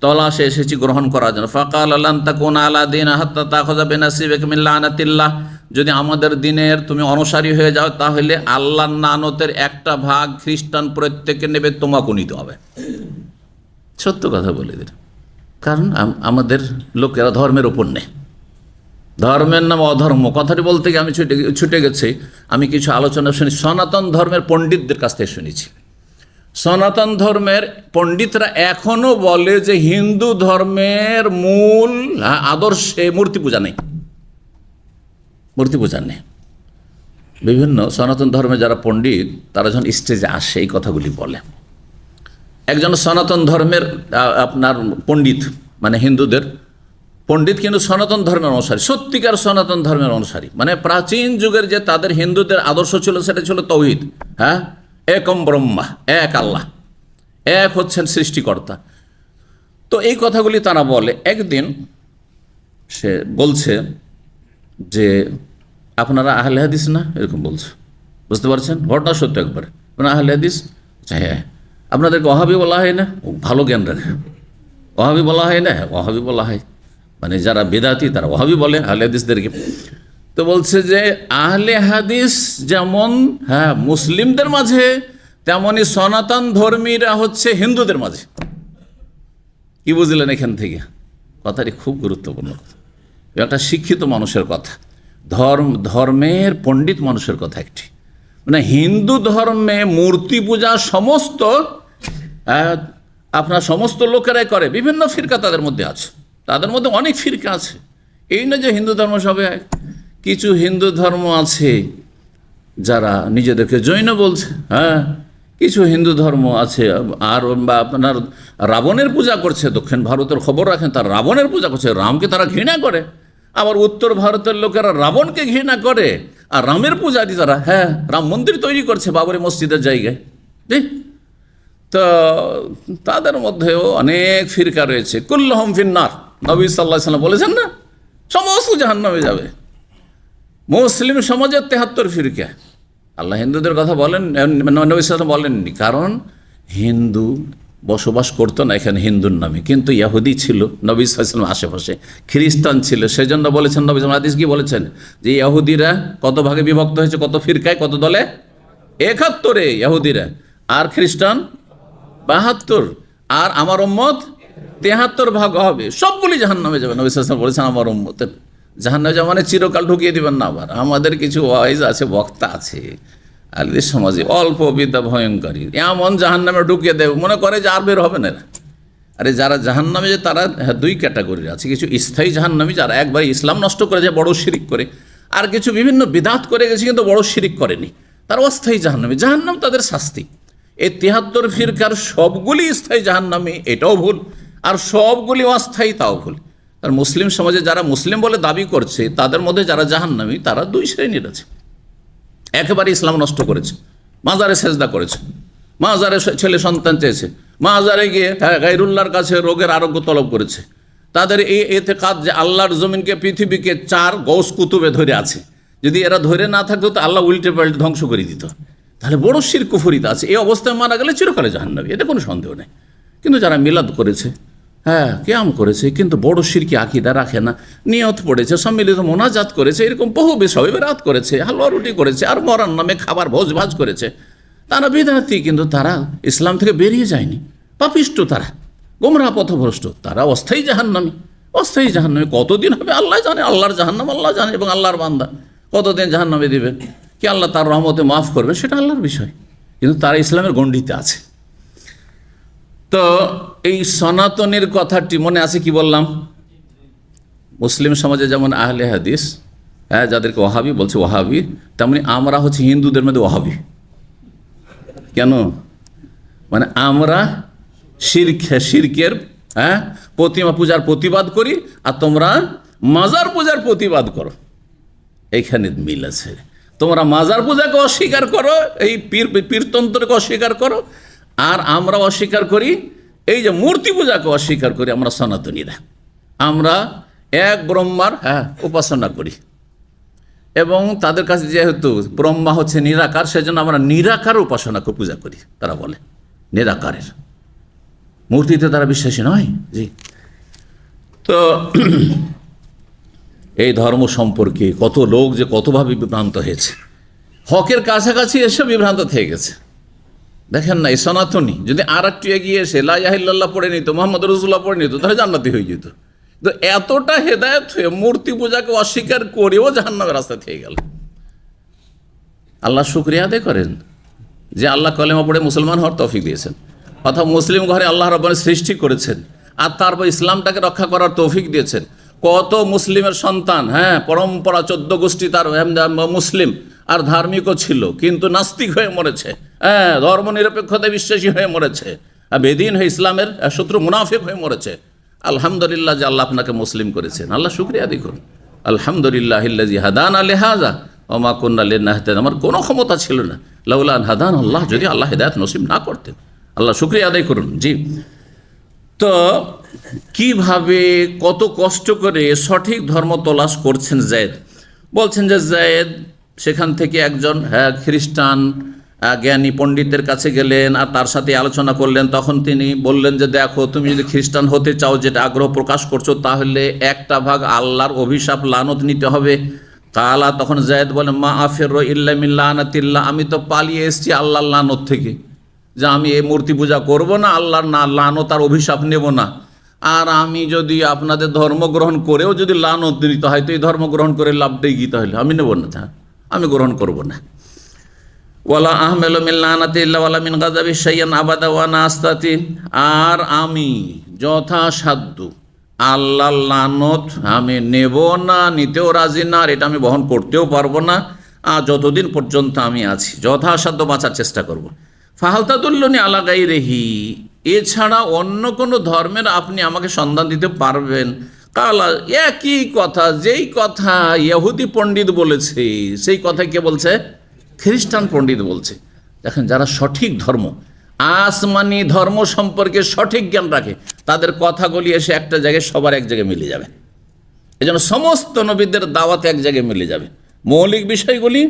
তলাশে এসেছি গ্রহণ করার জন্য। ফাকাল লান তাকুনা আলা দিন হাত্তা তাখুযা বিনাসিবিকা মিন লানাতিল্লাহ, যদি আমাদের দিনের তুমি অনুসারী হয়ে যাও তাহলে আল্লাহর লানতের একটা ভাগ খ্রিস্টান প্রত্যেকে নেবে, তোমাকেও নিতে হবে। সত্য কথা বলে দিন, কারণ আমাদের লোকেরা ধর্মের ওপর নেই, ধর্মের নাম অধর্ম। কথাটি বলতে গিয়ে আমি ছুটে গেছি, আমি কিছু আলোচনা শুনি সনাতন ধর্মের পণ্ডিতদের কাছ থেকে শুনেছি। সনাতন ধর্মের পণ্ডিতরা এখনও বলে যে হিন্দু ধর্মের মূল আদর্শে মূর্তি পূজা নেই, মূর্তি পূজা নেই। বিভিন্ন সনাতন ধর্মে যারা পণ্ডিত তারা যখন স্টেজে আসে এই কথাগুলি বলে। একজন সনাতন ধর্মের আপনার পণ্ডিত, মানে হিন্দুদের পণ্ডিত কিন্তু সনাতন ধর্মের অনুসারী, সত্যিকার সনাতন ধর্মের অনুসারী, মানে প্রাচীন যুগের যে তাদের হিন্দুদের আদর্শ ছিল সেটা ছিল তৌহিদ। একম ব্রহ্মা, এক আল্লাহ, এক হচ্ছেন সৃষ্টিকর্তা। তো এই কথাগুলি তারা বলে। একদিন সে বলছে যে আপনারা আহলে হাদিস না, এরকম বলছে, বুঝতে পারছেন? ঘটনা সত্য একবারে। আপনারা আহলে হাদিস? হ্যাঁ। আপনাদেরকে ওয়াহাবি বলা হয় না? ভালো জ্ঞান রাখে। ওয়াহাবি বলা হয় না? ওয়াহাবি বলা হয়, মানে যারা বেদাতি তারা ওয়াহাবি বলে আহলে হাদিসদেরকে। তো বলছে যে আহলে হাদিস যেমন মুসলিমদের মাঝে, তেমনি সনাতন ধর্মীরা হচ্ছে হিন্দুদের মাঝে। কি বুঝলেন এখান থেকে? কথাটি খুব গুরুত্বপূর্ণ কথা, একটা শিক্ষিত মানুষের কথা, ধর্মের পণ্ডিত মানুষের কথা একটি। মানে হিন্দু ধর্মে মূর্তি পূজা সমস্ত আপনার সমস্ত লোকেরাই করে, বিভিন্ন ফিরকা তাদের মধ্যে আছে, তাদের মধ্যে অনেক ফিরকা আছে। এই না যে হিন্দু ধর্ম সবে, কিছু হিন্দু ধর্ম আছে যারা নিজেদেরকে জৈন বলছে, কিছু হিন্দু ধর্ম আছে আর আপনার রাবণের পূজা করছে। দক্ষিণ ভারতের খবর রাখেন, তারা রাবণের পূজা করছে, রামকে তারা ঘৃণা করে। আবার উত্তর ভারতের লোকেরা রাবণকে ঘৃণা করে আর রামের পূজারি তারা রাম মন্দির তৈরি করছে বাবরি মসজিদের জায়গায়। তো তাদের মধ্যেও অনেক ফিরকা রয়েছে। কুল্লুহুম ফিন্নার, নবী সাল্লাল্লাহু আলাইহি ওয়াসাল্লাম বলেছেন না, সমস্ত জাহান্নামে যাবে। মুসলিম সমাজের 73 ফিরকা। আল্লাহ হিন্দুদের কথা বলেন, নবী সাল্লাল্লাহু আলাইহি ওয়াসাল্লাম বলেননি, কারণ হিন্দু বসবাস করতো না এখানে হিন্দুর নামে, কিন্তু ইহুদি ছিল নবী সাল্লাল্লাহু আলাইহি ওয়াসাল্লাম আশেপাশে, খ্রিস্টান ছিল। সেজন্য বলেছেন নবী সাল্লাল্লাহু আলাইহি ওয়াসাল্লাম, হাদিস কি বলেছেন যে ইহুদিরা কত ভাগে বিভক্ত হয়েছে, কত ফিরকায়, কত দলে? 71-এ ইহুদিরা, আর খ্রিস্টান 72, আর আমার উম্মত 73 ভাগ হবে, সবগুলি জাহান্নামে যাবে। নবী সাল্লাল্লাহু আলাইহি ওয়াসাল্লাম বলেছেন আমার উম্মতের জাহান্নামে যাওয়া মানে চিরকাল ঢুকিয়ে দিবেন না। আবার আমাদের কিছু ওয়াইজ আছে, বক্তা আছে আলের সমাজে, অল্প বিদ্যা ভয়ঙ্করী, এমন জাহান্নামে ঢুকিয়ে দেবে মনে করে যে আর বের হবে না। আরে যারা জাহান্নামে যে তারা দুই ক্যাটাগরির আছে, কিছু স্থায়ী জাহান্নামী যারা একবার ইসলাম নষ্ট করে যায়, বড় শিরিক করে, আর কিছু বিভিন্ন বিদআত করে গেছে কিন্তু বড় শিরিক করেনি, তারা অস্থায়ী জাহান্নামী। জাহান্নাম তাদের শাস্তি। এই 73 ফিরকার সবগুলি স্থায়ী জাহান্নামী, এটাও ভুল, আর সবগুলি অস্থায়ী, তাও ভুল। আর মুসলিম সমাজে যারা মুসলিম বলে দাবি করছে তাদের মধ্যে যারা জাহান্নামী তারা দুই শ্রেণীর আছে। একেবারে ইসলাম নষ্ট করেছে, মাজারে সেজদা করেছে, মাজারে ছেলে সন্তান চেয়েছে, মাজারে গিয়ে গায়রুল্লাহর কাছে রোগের আরোগ্য তলব করেছে। তাদের এই এতেকাদ যে আল্লাহর জমিনকে, পৃথিবীকে 4 গৌস কুতুবে ধরে আছে, যদি এরা ধরে না থাকতো তো আল্লাহ উল্টে পাল্টে ধ্বংস করে দিত। তাহলে বড় শিরক কুফরিতে আছে। এই অবস্থায় মারা গেলে চিরকালে জাহান্নামী, এতে কোনো সন্দেহ নেই। কিন্তু যারা মিলাদ করেছে, হ্যাঁ কিয়াম করেছে, কিন্তু বড় শিরকি আকীদা রাখে না, নিয়ত পড়েছে, সম্মিলিত মোনাজাত করেছে, এরকম বহু বিষয় রাত করেছে, হালুয়া রুটি করেছে, আর মরার নামে খাবার ভোজ ভাজ করেছে, তারা বিদআতি, কিন্তু তারা ইসলাম থেকে বেরিয়ে যায়নি। পাপিষ্ট তারা, গোমরাহ পথভ্রষ্ট, তারা অস্থায়ী জাহান্নামী। অস্থায়ী জাহান্নামী কতদিন হবে আল্লাহ জানে, আল্লাহর জাহান্নাম আল্লাহ জানে, এবং আল্লাহর বান্দা কতদিন জাহান্নামে দিবে, কি আল্লাহ তার রহমতে মাফ করবে সেটা আল্লাহর বিষয়, কিন্তু তারা ইসলামের গণ্ডিতে আছে। তো এই সনাতনের কথাটি মনে আছে কি বললাম? মুসলিম সমাজে যেমন আহলে হাদিস, হ্যাঁ যাদেরকে ওয়াহাবি বলছে ওয়াহাবি, তেমনি আমরা হচ্ছে হিন্দুদের মধ্যে ওয়াহাবি। কেন? মানে আমরা শিরকের প্রতিমা পূজার প্রতিবাদ করি, আর তোমরা মাজার পূজার প্রতিবাদ করো। এইখানে মিল আছে। তোমরা মাজার পূজাকে অস্বীকার করো, এই পীরতন্ত্রকে অস্বীকার করো, আর আমরা অস্বীকার করি এই যে মূর্তি পূজাকে অস্বীকার করি। আমরা সনাতনীরা, আমরা এক ব্রহ্মার উপাসনা করি, এবং তাদের কাছে যেহেতু ব্রহ্মা হচ্ছে নিরাকার, সেজন্য আমরা নিরাকার উপাসনাকে পূজা করি। তারা বলে নিরাকারের, মূর্তিতে তারা বিশ্বাসী নয়। জি, তো এই ধর্ম সম্পর্কে কত লোক যে কতভাবে বিভ্রান্ত হয়েছে, হকের কাছাকাছি এসে বিভ্রান্ত থেকে গেছে। দেখেন না, এই সনাতনী যদি আর একটু এগিয়ে এসে লা ইলাহা ইল্লাল্লাহ পড়ে নিত, মুহাম্মদ রাসূলুল্লাহ পড়ে নিত, তাহলে জান্নাতি হয়ে যেত। তো এতটা হেদায়েত হয়ে মূর্তি পূজাকে অস্বীকার করেও জাহান্নামের রাস্তা থেকে গেল। আল্লাহ শুকরিয়া আদায় করেন যে আল্লাহ কলেমা পড়ে মুসলমান হওয়ার তৌফিক দিয়েছেন, অর্থাৎ মুসলিম ঘরে আল্লাহ রাব্বুল সৃষ্টি করেছেন, আর তারপর ইসলামটাকে রক্ষা করার তৌফিক দিয়েছেন। কত মুসলিমের সন্তান, পরম্পরা 14 গোষ্ঠী তার মুসলিম আর ধার্মিকও ছিল, কিন্তু নাস্তিক হয়ে মরেছে, ধর্ম নিরপেক্ষতায় বিশ্বাসী হয়ে মরেছে, বেদিন হয়ে ইসলামের শত্রু মুনাফিক হয়ে মরেছে। আলহামদুলিল্লাহ যে আল্লাহ আপনাকে মুসলিম করেছেন, আল্লাহ শুকরিয়া আদায় করুন। আলহামদুলিল্লাহিল্লাযী হাদানা লিহাযা ওয়া মা কুন্না লিনাহতাদিয়া, আমার কোনো ক্ষমতা ছিল না, লাউলা আন হাদানা আল্লাহ, যদি আল্লাহ হিদায়াত নসিব না করতেন। আল্লাহ শুকরিয়া আদায় করুন। জি, তো কিভাবে কত কষ্ট করে সঠিক ধর্ম তলাশ করছেন যায়েদ। বলছেন যে যায়েদ সেখান থেকে একজন খ্রিস্টান জ্ঞানী পণ্ডিতের কাছে গেলেন, আর তার সাথে আলোচনা করলেন। তখন তিনি বললেন যে দেখো, তুমি যদি খ্রিস্টান হতে চাও, যেটা আগ্রহ প্রকাশ করছো, তাহলে 1 ভাগ আল্লাহর অভিশাপ লানত নিতে হবে। কালা, তখন যায়েদ বলেন মা আফিরু ইল্লা মিন লানাতিল্লাহ, আমি তো পালিয়ে এসেছি আল্লাহর লানত থেকে, যে আমি এই মূর্তি পূজা করব না, আল্লাহর লানত আর অভিশাপ নেব না। আর আমি যদি আপনাদের ধর্ম গ্রহণ করেও যদি লানত নিতে হয়, তো এই ধর্ম গ্রহণ করে লাভটাই কি? তাহলে আমি নেব না, আমি গ্রহণ করব না। ওয়ালা আহমেলু মিন লানাতিল্লাহ ওয়ালা মিন গাযাবি শাইআন আবাদা ওয়া নাস্তাতি, আর আমি যথাসাধ্য আল্লাহর লানত আমি নেব না, নিতেও রাজি না, আর এটা আমি বহন করতেও পারবো না, আর যতদিন পর্যন্ত আমি আছি যথাসাধ্য বাঁচার চেষ্টা করব। ফাহাল তাদুল্লুনি আলা গায়রিহি, এছাড়া অন্য কোনো ধর্মের আপনি আমাকে সন্ধান দিতে পারবেন? কালা, একই কথা, যেই কথা ইহুদি পণ্ডিত বলেছে সেই কথা কে বলছে? খ্রিস্টান পণ্ডিত বলছে। দেখেন, যারা সঠিক ধর্ম, আসমানি ধর্ম সম্পর্কে সঠিক জ্ঞান রাখে, তাদের কথাগুলি এসে একটা জায়গায় সবার এক জায়গায় মিলে যাবে। এই জন্য সমস্ত নবীদের দাওয়াত এক জায়গায় মিলে যাবে। মৌলিক বিষয়গুলি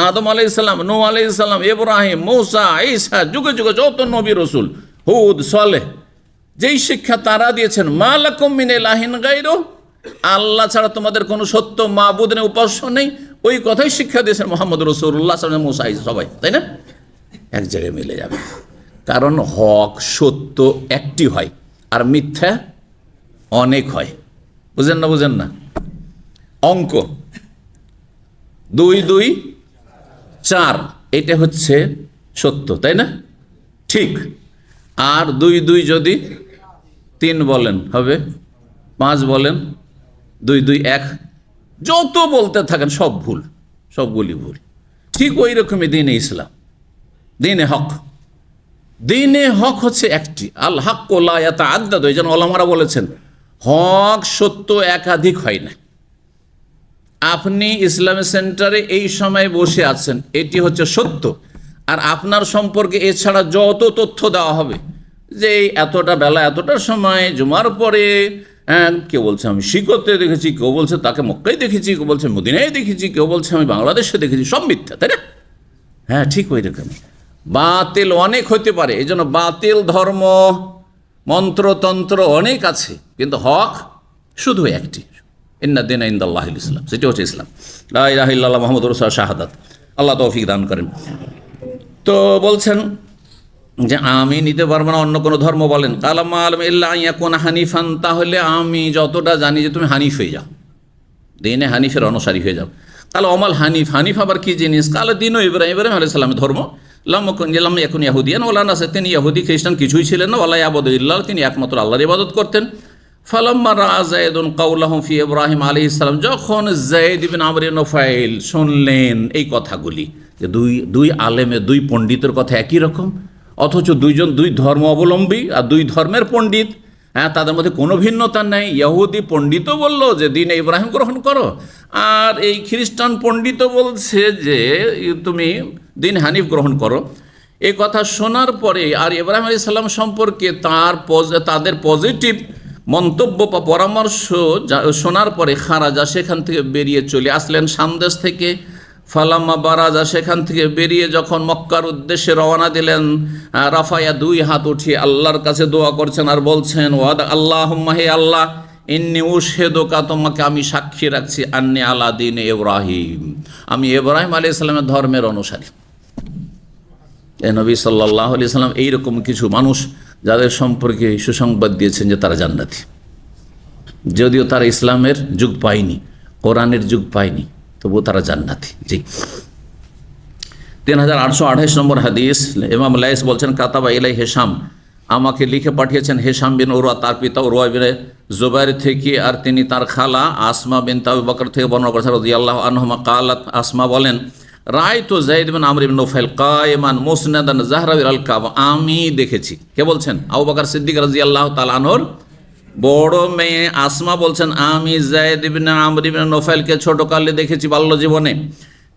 আদম আলাইহিসসালাম, নূহ আলাইহিসসালাম, ইব্রাহিম, মূসা, ঈসা, যুগে যুগে যত নবী রসুল, হুদ, সালেহ, যেই শিক্ষা তারা দিয়েছেন, মা লাকুম মিন ইলাহিন গায়রুহু, আল্লাহ ছাড়া তোমাদের কোনো সত্য মাবুদ নেই, উপাস্য নেই, ওই কথাই শিক্ষা দিয়েছেন মোহাম্মদ রসুল্লাহ মুসা ঈসা সবাই, তাই না? এক জায়গায় মিলে যাবে, কারণ হক সত্য একটি হয় আর মিথ্যা অনেক হয়। বুঝেন না? বুঝেন না? অঙ্ক 2 2 4 এটা হচ্ছে সত্য, তাই না? ঠিক। আর 2 2 যদি 3 বলেন হবে, 5 বলেন 2 2 1, যত বলতে থাকেন সব ভুল, সবগুলি ভুল। ঠিক ওই রকমই দ্বীনে ইসলাম, দ্বীনে হক। দ্বীনে হক হচ্ছে একটি, আল হক লা ইয়াতাআদ্দাদু। এই জন্য ওলামারা বলেছেন হক সত্য একাধিক হয় না। আপনি ইসলামী সেন্টারে এই সময় বসে আছেন, এটি হচ্ছে সত্য, আর আপনার সম্পর্কে এছাড়া যত তথ্য দেওয়া হবে যে এতটা বেলা এতটার সময় জুমার পরে, কেউ বলছে আমি শিকতে দেখেছি, কেউ বলছে তাকে মক্কায় দেখেছি, কেউ বলছে মদিনায় দেখেছি, কেউ বলছে আমি বাংলাদেশে দেখেছি, সব মিথ্যা, তাই না? হ্যাঁ, ঠিক ওই রকম বাতিল অনেক হতে পারে। এই জন্য বাতিল ধর্ম মন্ত্রতন্ত্র অনেক আছে, কিন্তু হক শুধু একটি, ইন্না দীনা ইনদাল্লাহিল ইসলাম, সেটি হচ্ছে ইসলাম। লা ইলাহা ইল্লাল্লাহ মুহাম্মাদুর রাসূলুল্লাহ, শাহাদাত। আল্লাহ তৌফিক দান করেন। তো বলছেন যে আমি নিতে পারবো না অন্য কোনো ধর্ম বলেন। কালামা আলম ইল্লা ইয়াকুন হানিফান, তাহলে আমি যতটা জানি যে তুমি হানিফ হয়ে যাও, দিনে হানিফের অনুসারী হয়ে যাও। কালো অমাল হানিফ, হানিফ আবার কি জিনিস? কালো দিন ইব্রাহিম, ইব্রাহিম আলাইহিস সালামের ধর্ম। লাম ইয়াকুন ইয়াহুদিয়ান ওয়ালা নাসারা, তিনি ইহুদি খ্রিস্টান কিছুই ছিলেন না। ওয়ালা ইয়াবুদু ইল্লাল্লাহ, তিনি একমাত্র আল্লাহর ইবাদত করতেন। ফালাম্মা রাআ যায়েদুন কাওলাহুম ফি ইব্রাহিম আলাইহিস সালাম, যখন যায়েদ ইবনে আমর ইবনে নুফাইল শুনলেন এই কথাগুলি, যে দুই আলেমের, দুই পণ্ডিতের কথা একই রকম, অথচ দুইজন দুই ধর্ম অবলম্বী আর দুই ধর্মের পণ্ডিত, হ্যাঁ, তাদের মধ্যে কোনো ভিন্নতা নেই। ইহুদি পণ্ডিতও বলল যে দিন ইব্রাহিম গ্রহণ করো, আর এই খ্রিস্টান পণ্ডিতও বলছে যে তুমি দিন হানিফ গ্রহণ করো। এই কথা শোনার পরে আর ইব্রাহিম আলাইহিস সালাম সম্পর্কে তাদের পজিটিভ মন্তব্য বা পরামর্শ শোনার পরে খারাজা, সেখান থেকে বেরিয়ে চলে আসলেন সামদেশ থেকে। ফালাম্মা বারাজা, সেখান থেকে বেরিয়ে যখন মক্কার উদ্দেশ্যে রওনা দিলেন, রাফায়া, 2 হাত উঠিয়ে আল্লাহর কাছে দোয়া করছেন আর বলছেন ওয়াদ আল্লাহুম্মা, হে আল্লাহ, ইন্নী উশহিদুকা, তোমাকে আমি সাক্ষী রাখছি, আন্নী আলা দীনে ইব্রাহিম, আমি ইব্রাহিম আলাইহিস সালামের ধর্মের অনুসারী। এ নবী সাল্লাল্লাহু আলাইহি সাল্লাম এইরকম কিছু মানুষ যাদের সম্পর্কে সুসংবাদ দিয়েছেন যে তারা জান্নাতি, যদিও তারা ইসলামের যুগ পায়নি, কোরআনের যুগ পায়নি, তবুও তারা জান্নাতি। জি, 3828 নম্বর হাদিস। ইমাম লাইস বলছেন কাতাবা ইলাই হেশাম, আমাকে লিখে পাঠিয়েছেন হেশাম বিন উরওয়া, তার পিতা উরওয়া বিন জুবাইর থেকে, আর তিনি তার খালা আসমা বিন আবু বকর থেকে বর্ণনা করেছেন রাদিয়াল্লাহু আনহুমা। কালাত, আসমা বলেন, রাআইতু যায়েদ বিন আমর ইবনে নুফাইল কায়মান মুসনাদান যাহরা ইলাল কাবা, আমি দেখেছি। কে বলছেন? আবু বকর সিদ্দিক রাদিয়াল্লাহু তাআলা আনহুর বড় মেয়ে আসমা বলছেন, আমি যায়েদ ইবনে আমর ইবনে নুফাইলকে ছোটকালে দেখেছি, বাল্য জীবনে।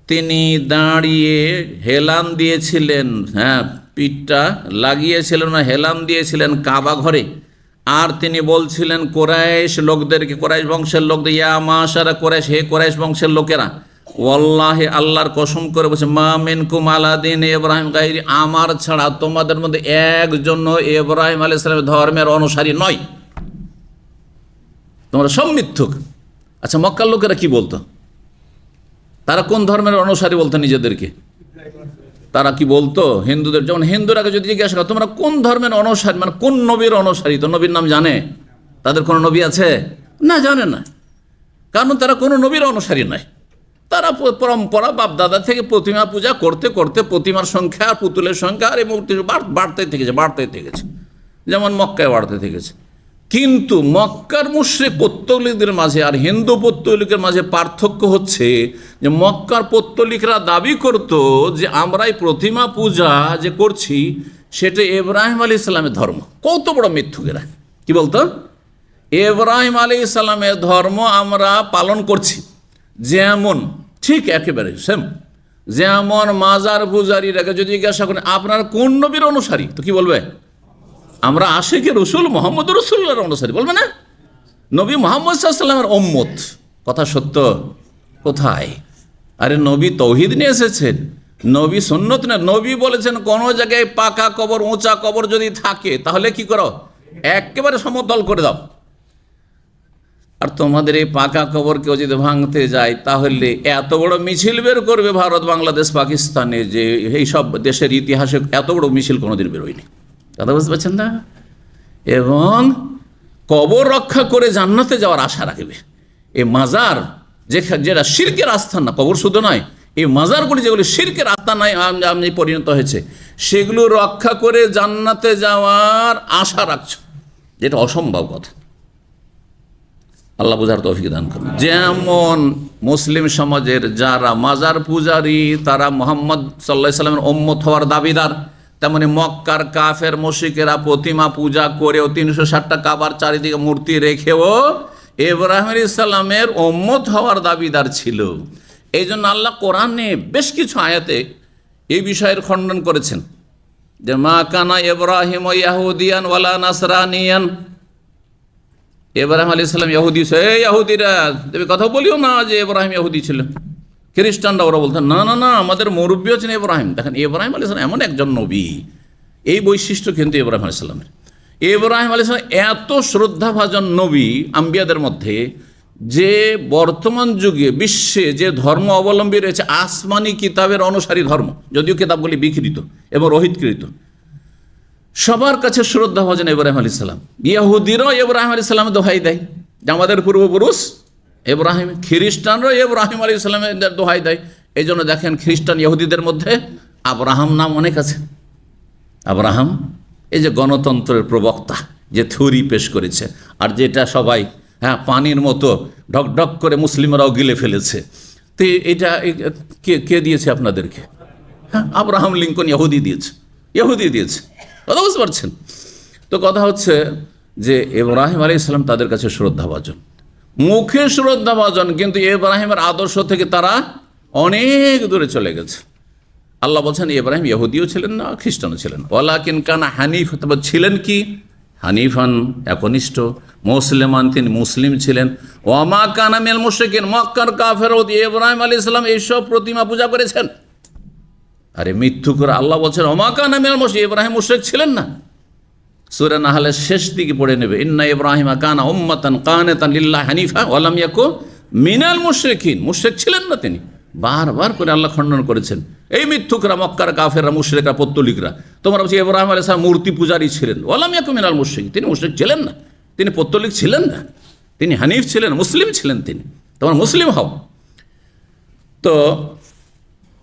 তিনি দাঁড়িয়ে হেলান দিয়েছিলেন, হ্যাঁ, পিঠটা লাগিয়েছিলেন, হেলান দিয়েছিলেন কাবা ঘরে, আর তিনি বলছিলেন কুরাইশ লোকদেরকে, কুরাইশ বংশের লোকদের, ইয়া মাশারা কুরাইশ, হে কুরাইশ বংশের লোকেরা, ওয়াল্লাহি, আল্লাহর কসম করে বলছে, মা মিনকুম আলা দীন ইব্রাহিম গায়রি, আমার ছাড়া তোমাদের মধ্যে একজন ইব্রাহিম আলাইহিস সালামের ধর্মের অনুসারী নয়, তোমরা সব মিথ্যুক। আচ্ছা, মক্কার লোকেরা কি বলতো? তারা কোন ধর্মের অনুসারী বলতো নিজেদেরকে? তারা কি বলতো? হিন্দুদের, যেমন হিন্দুরাকে যদি জিজ্ঞাসা করো তোমরা কোন ধর্মের অনুসারী, মানে কোন নবীর অনুসারী, তো নবীর নাম জানে? তাদের কোনো নবী আছে? না, জানে না, কারণ তারা কোনো নবীর অনুসারী নয়। তারা পরম্পরা বাপদাদা থেকে প্রতিমা পূজা করতে করতে প্রতিমার সংখ্যা আর পুতুলের সংখ্যা আর এই মূর্তি বাড়তে থেকেছে, যেমন মক্কায় বাড়তে থেকেছে। কিন্তু মক্কার মুশরিক পৌত্তলিকদের মাঝে আর হিন্দু পৌত্তলিকের মাঝে পার্থক্য হচ্ছে যে মক্কার পৌত্তলিকরা দাবি করত যে আমরা এই প্রতিমা পূজা যে করছি সেটা ইব্রাহিম আলাইহিস সালামের ধর্ম। কত বড় মিথ্যুকেরা! কি বলতো? ইব্রাহিম আলাইহিস সালামের ধর্ম আমরা পালন করছি, যেমন ঠিক একেবারে সেম, যেমন মাজার পূজারীরাকে যদি জিজ্ঞাসা করেন আপনার কোন নবীর অনুসারী, তো কি বলবে? আমরা আশিকে রসুল মোহাম্মদ রসুল্লাহর অনুসারী, বলবে না? নবী মোহাম্মদ সাল্লাল্লাহু আলাইহি ওয়াসাল্লামের উম্মত। কথা সত্য? কোথায়? আরে নবী তৌহিদ নিয়ে এসেছেন, নবী সুন্নত না। নবী বলেছেন কোনো জায়গায় পাকা কবর, উঁচা কবর যদি থাকে তাহলে কি করো? একেবারে সমতল করে দাও। আর তোমাদের এই পাকা কবর কেউ যদি ভাঙতে যায় তাহলে এত বড় মিছিল বের করবে ভারত, বাংলাদেশ, পাকিস্তানে, যে এই সব দেশের ইতিহাসে এত বড় মিছিল কোনোদিন বেরোয়নি। কথা বুঝতে পারছেন না? এবং কবর রক্ষা করে জান্নাতে যাওয়ার আশা রাখবে। এই মাজার যেটা শিরকের আস্থান না, কবর শুধু নয়, এই মাজারগুলি যেগুলি শিরকের আস্থানায় পরিণত হয়েছে, সেগুলো রক্ষা করে জান্নাতে যাওয়ার আশা রাখছ, যেটা অসম্ভব কথা। আল্লাহ বুঝার তৌফিক দান করুন। যেমন মুসলিম সমাজের যারা মাজার পূজারী, তারা মুহাম্মদ সাল্লাল্লাহু আলাইহি সাল্লামের উম্মত হওয়ার দাবিদার, তেমনি মক্কার কাফের মুশরিকেরা প্রতিমা পূজা করেও 360টা কাবার চারিদিকে মূর্তি রেখেও ইব্রাহিম আলাইহিস সালামের উম্মত হওয়ার দাবিদার ছিল। এই জন্য আল্লাহ কোরআনে বেশ কিছু আয়াতে এই বিষয়ের খণ্ডন করেছেন, যে মা কানা ইব্রাহিম ইয়াহুদিয়ান ওয়ালা নাসরানিয়ান। ইব্রাহিম আলাইহিস সালাম ইহুদি, ইহুদিরা তুমি কথা বলিও না যে ইব্রাহিম ইহুদি ছিল। খ্রিস্টানরা ওরা বলতেন না না না, আমাদের মুরব্বী হচ্ছেন ইব্রাহিম। দেখেন ইব্রাহিম আলাইহিস সালাম এমন একজন নবী, এই বৈশিষ্ট্য কিন্তু ইব্রাহিম আলাইহিস সালামের। ইব্রাহিম আলাইহিস সালাম এত শ্রদ্ধাভাজন নবী আম্বিয়াদের মধ্যে, যে বর্তমান যুগে বিশ্বে যে ধর্ম অবলম্বী রয়েছে আসমানি কিতাবের অনুসারী ধর্ম, যদিও কিতাবগুলি বিকৃত এবং রহিতকৃত, সবার কাছে শ্রদ্ধাভাজন ইব্রাহিম আলাইহিস সালাম। ইহুদিরাও ইব্রাহিম আলাইহিস সালামের দোহাই দেয় যে আমাদের পূর্বপুরুষ ইব্রাহিম। খ্রিস্টানরাও ইব্রাহিম আলাইহিস সালামের দোহাই দেয়। এই জন্য দেখেন খ্রিস্টান ইহুদিদের মধ্যে আব্রাহাম নাম অনেক আছে। আব্রাহাম এই যে গণতন্ত্রের প্রবক্তা, যে থিওরি পেশ করেছে, আর যেটা সবাই পানির মতো ঢকঢক করে মুসলিমরাও গিলে ফেলেছে, তো এটা কে দিয়েছে আপনাদেরকে? আব্রাহাম লিঙ্কন ইহুদি দিয়েছে। কথা বুঝতে পারছেন তো? কথা হচ্ছে যে ইব্রাহিম আলাইহিস সালাম তাদের কাছে শ্রদ্ধাভাজন, মুখে শ্রদ্ধাভাজন, কিন্তু ইব্রাহিমের আদর্শ থেকে তারা অনেক দূরে চলে গেছে। আল্লাহ বলছেন ইব্রাহিম ইহুদিও ছিলেন না, খ্রিস্টানও ছিলেন, ওয়ালাকিন কানা হানিফ, তবে ছিলেন কি হানিফান, একনিষ্ঠ মুসলিমান, তিনি মুসলিম ছিলেন। ওয়ামা কানা মিনাল মুশরিকিন, মক্কার কাফেরও ইব্রাহিম আলাইহিস সালাম এইসব প্রতিমা পূজা করেছেন। আরে মৃত্যু করে আল্লাহ বলছেন ওমা কানা মিনাল মুশরিকিন, ইব্রাহিম মুশরিক ছিলেন না। সূরা নাহলের শেষ দিকে পড়ে নেবে, ইন্না ইব্রাহিমা কানা উম্মাতান কানিতান লিল্লাহি হানিফা ওয়া লাম ইয়াকু মিনাল মুশরিকিন, মুশরিক ছিলেন না তিনি। বারবার করে আল্লাহ খণ্ডন করেছেন এই মিথ্যুকরা, মক্কার কাফেররা, মুশরিকরা, পত্তলিকরা। তোমরা বলছি ইব্রাহিম আলাইহিস সালাম মূর্তি পূজারী ছিলেন, ওয়া লাম ইয়াকু মিনাল মুশরিকিন, তিনি মুশরিক ছিলেন না, তিনি পত্তলিক ছিলেন না, তিনি হানিফ ছিলেন, মুসলিম ছিলেন তিনি। তোমরা মুসলিম হও। তো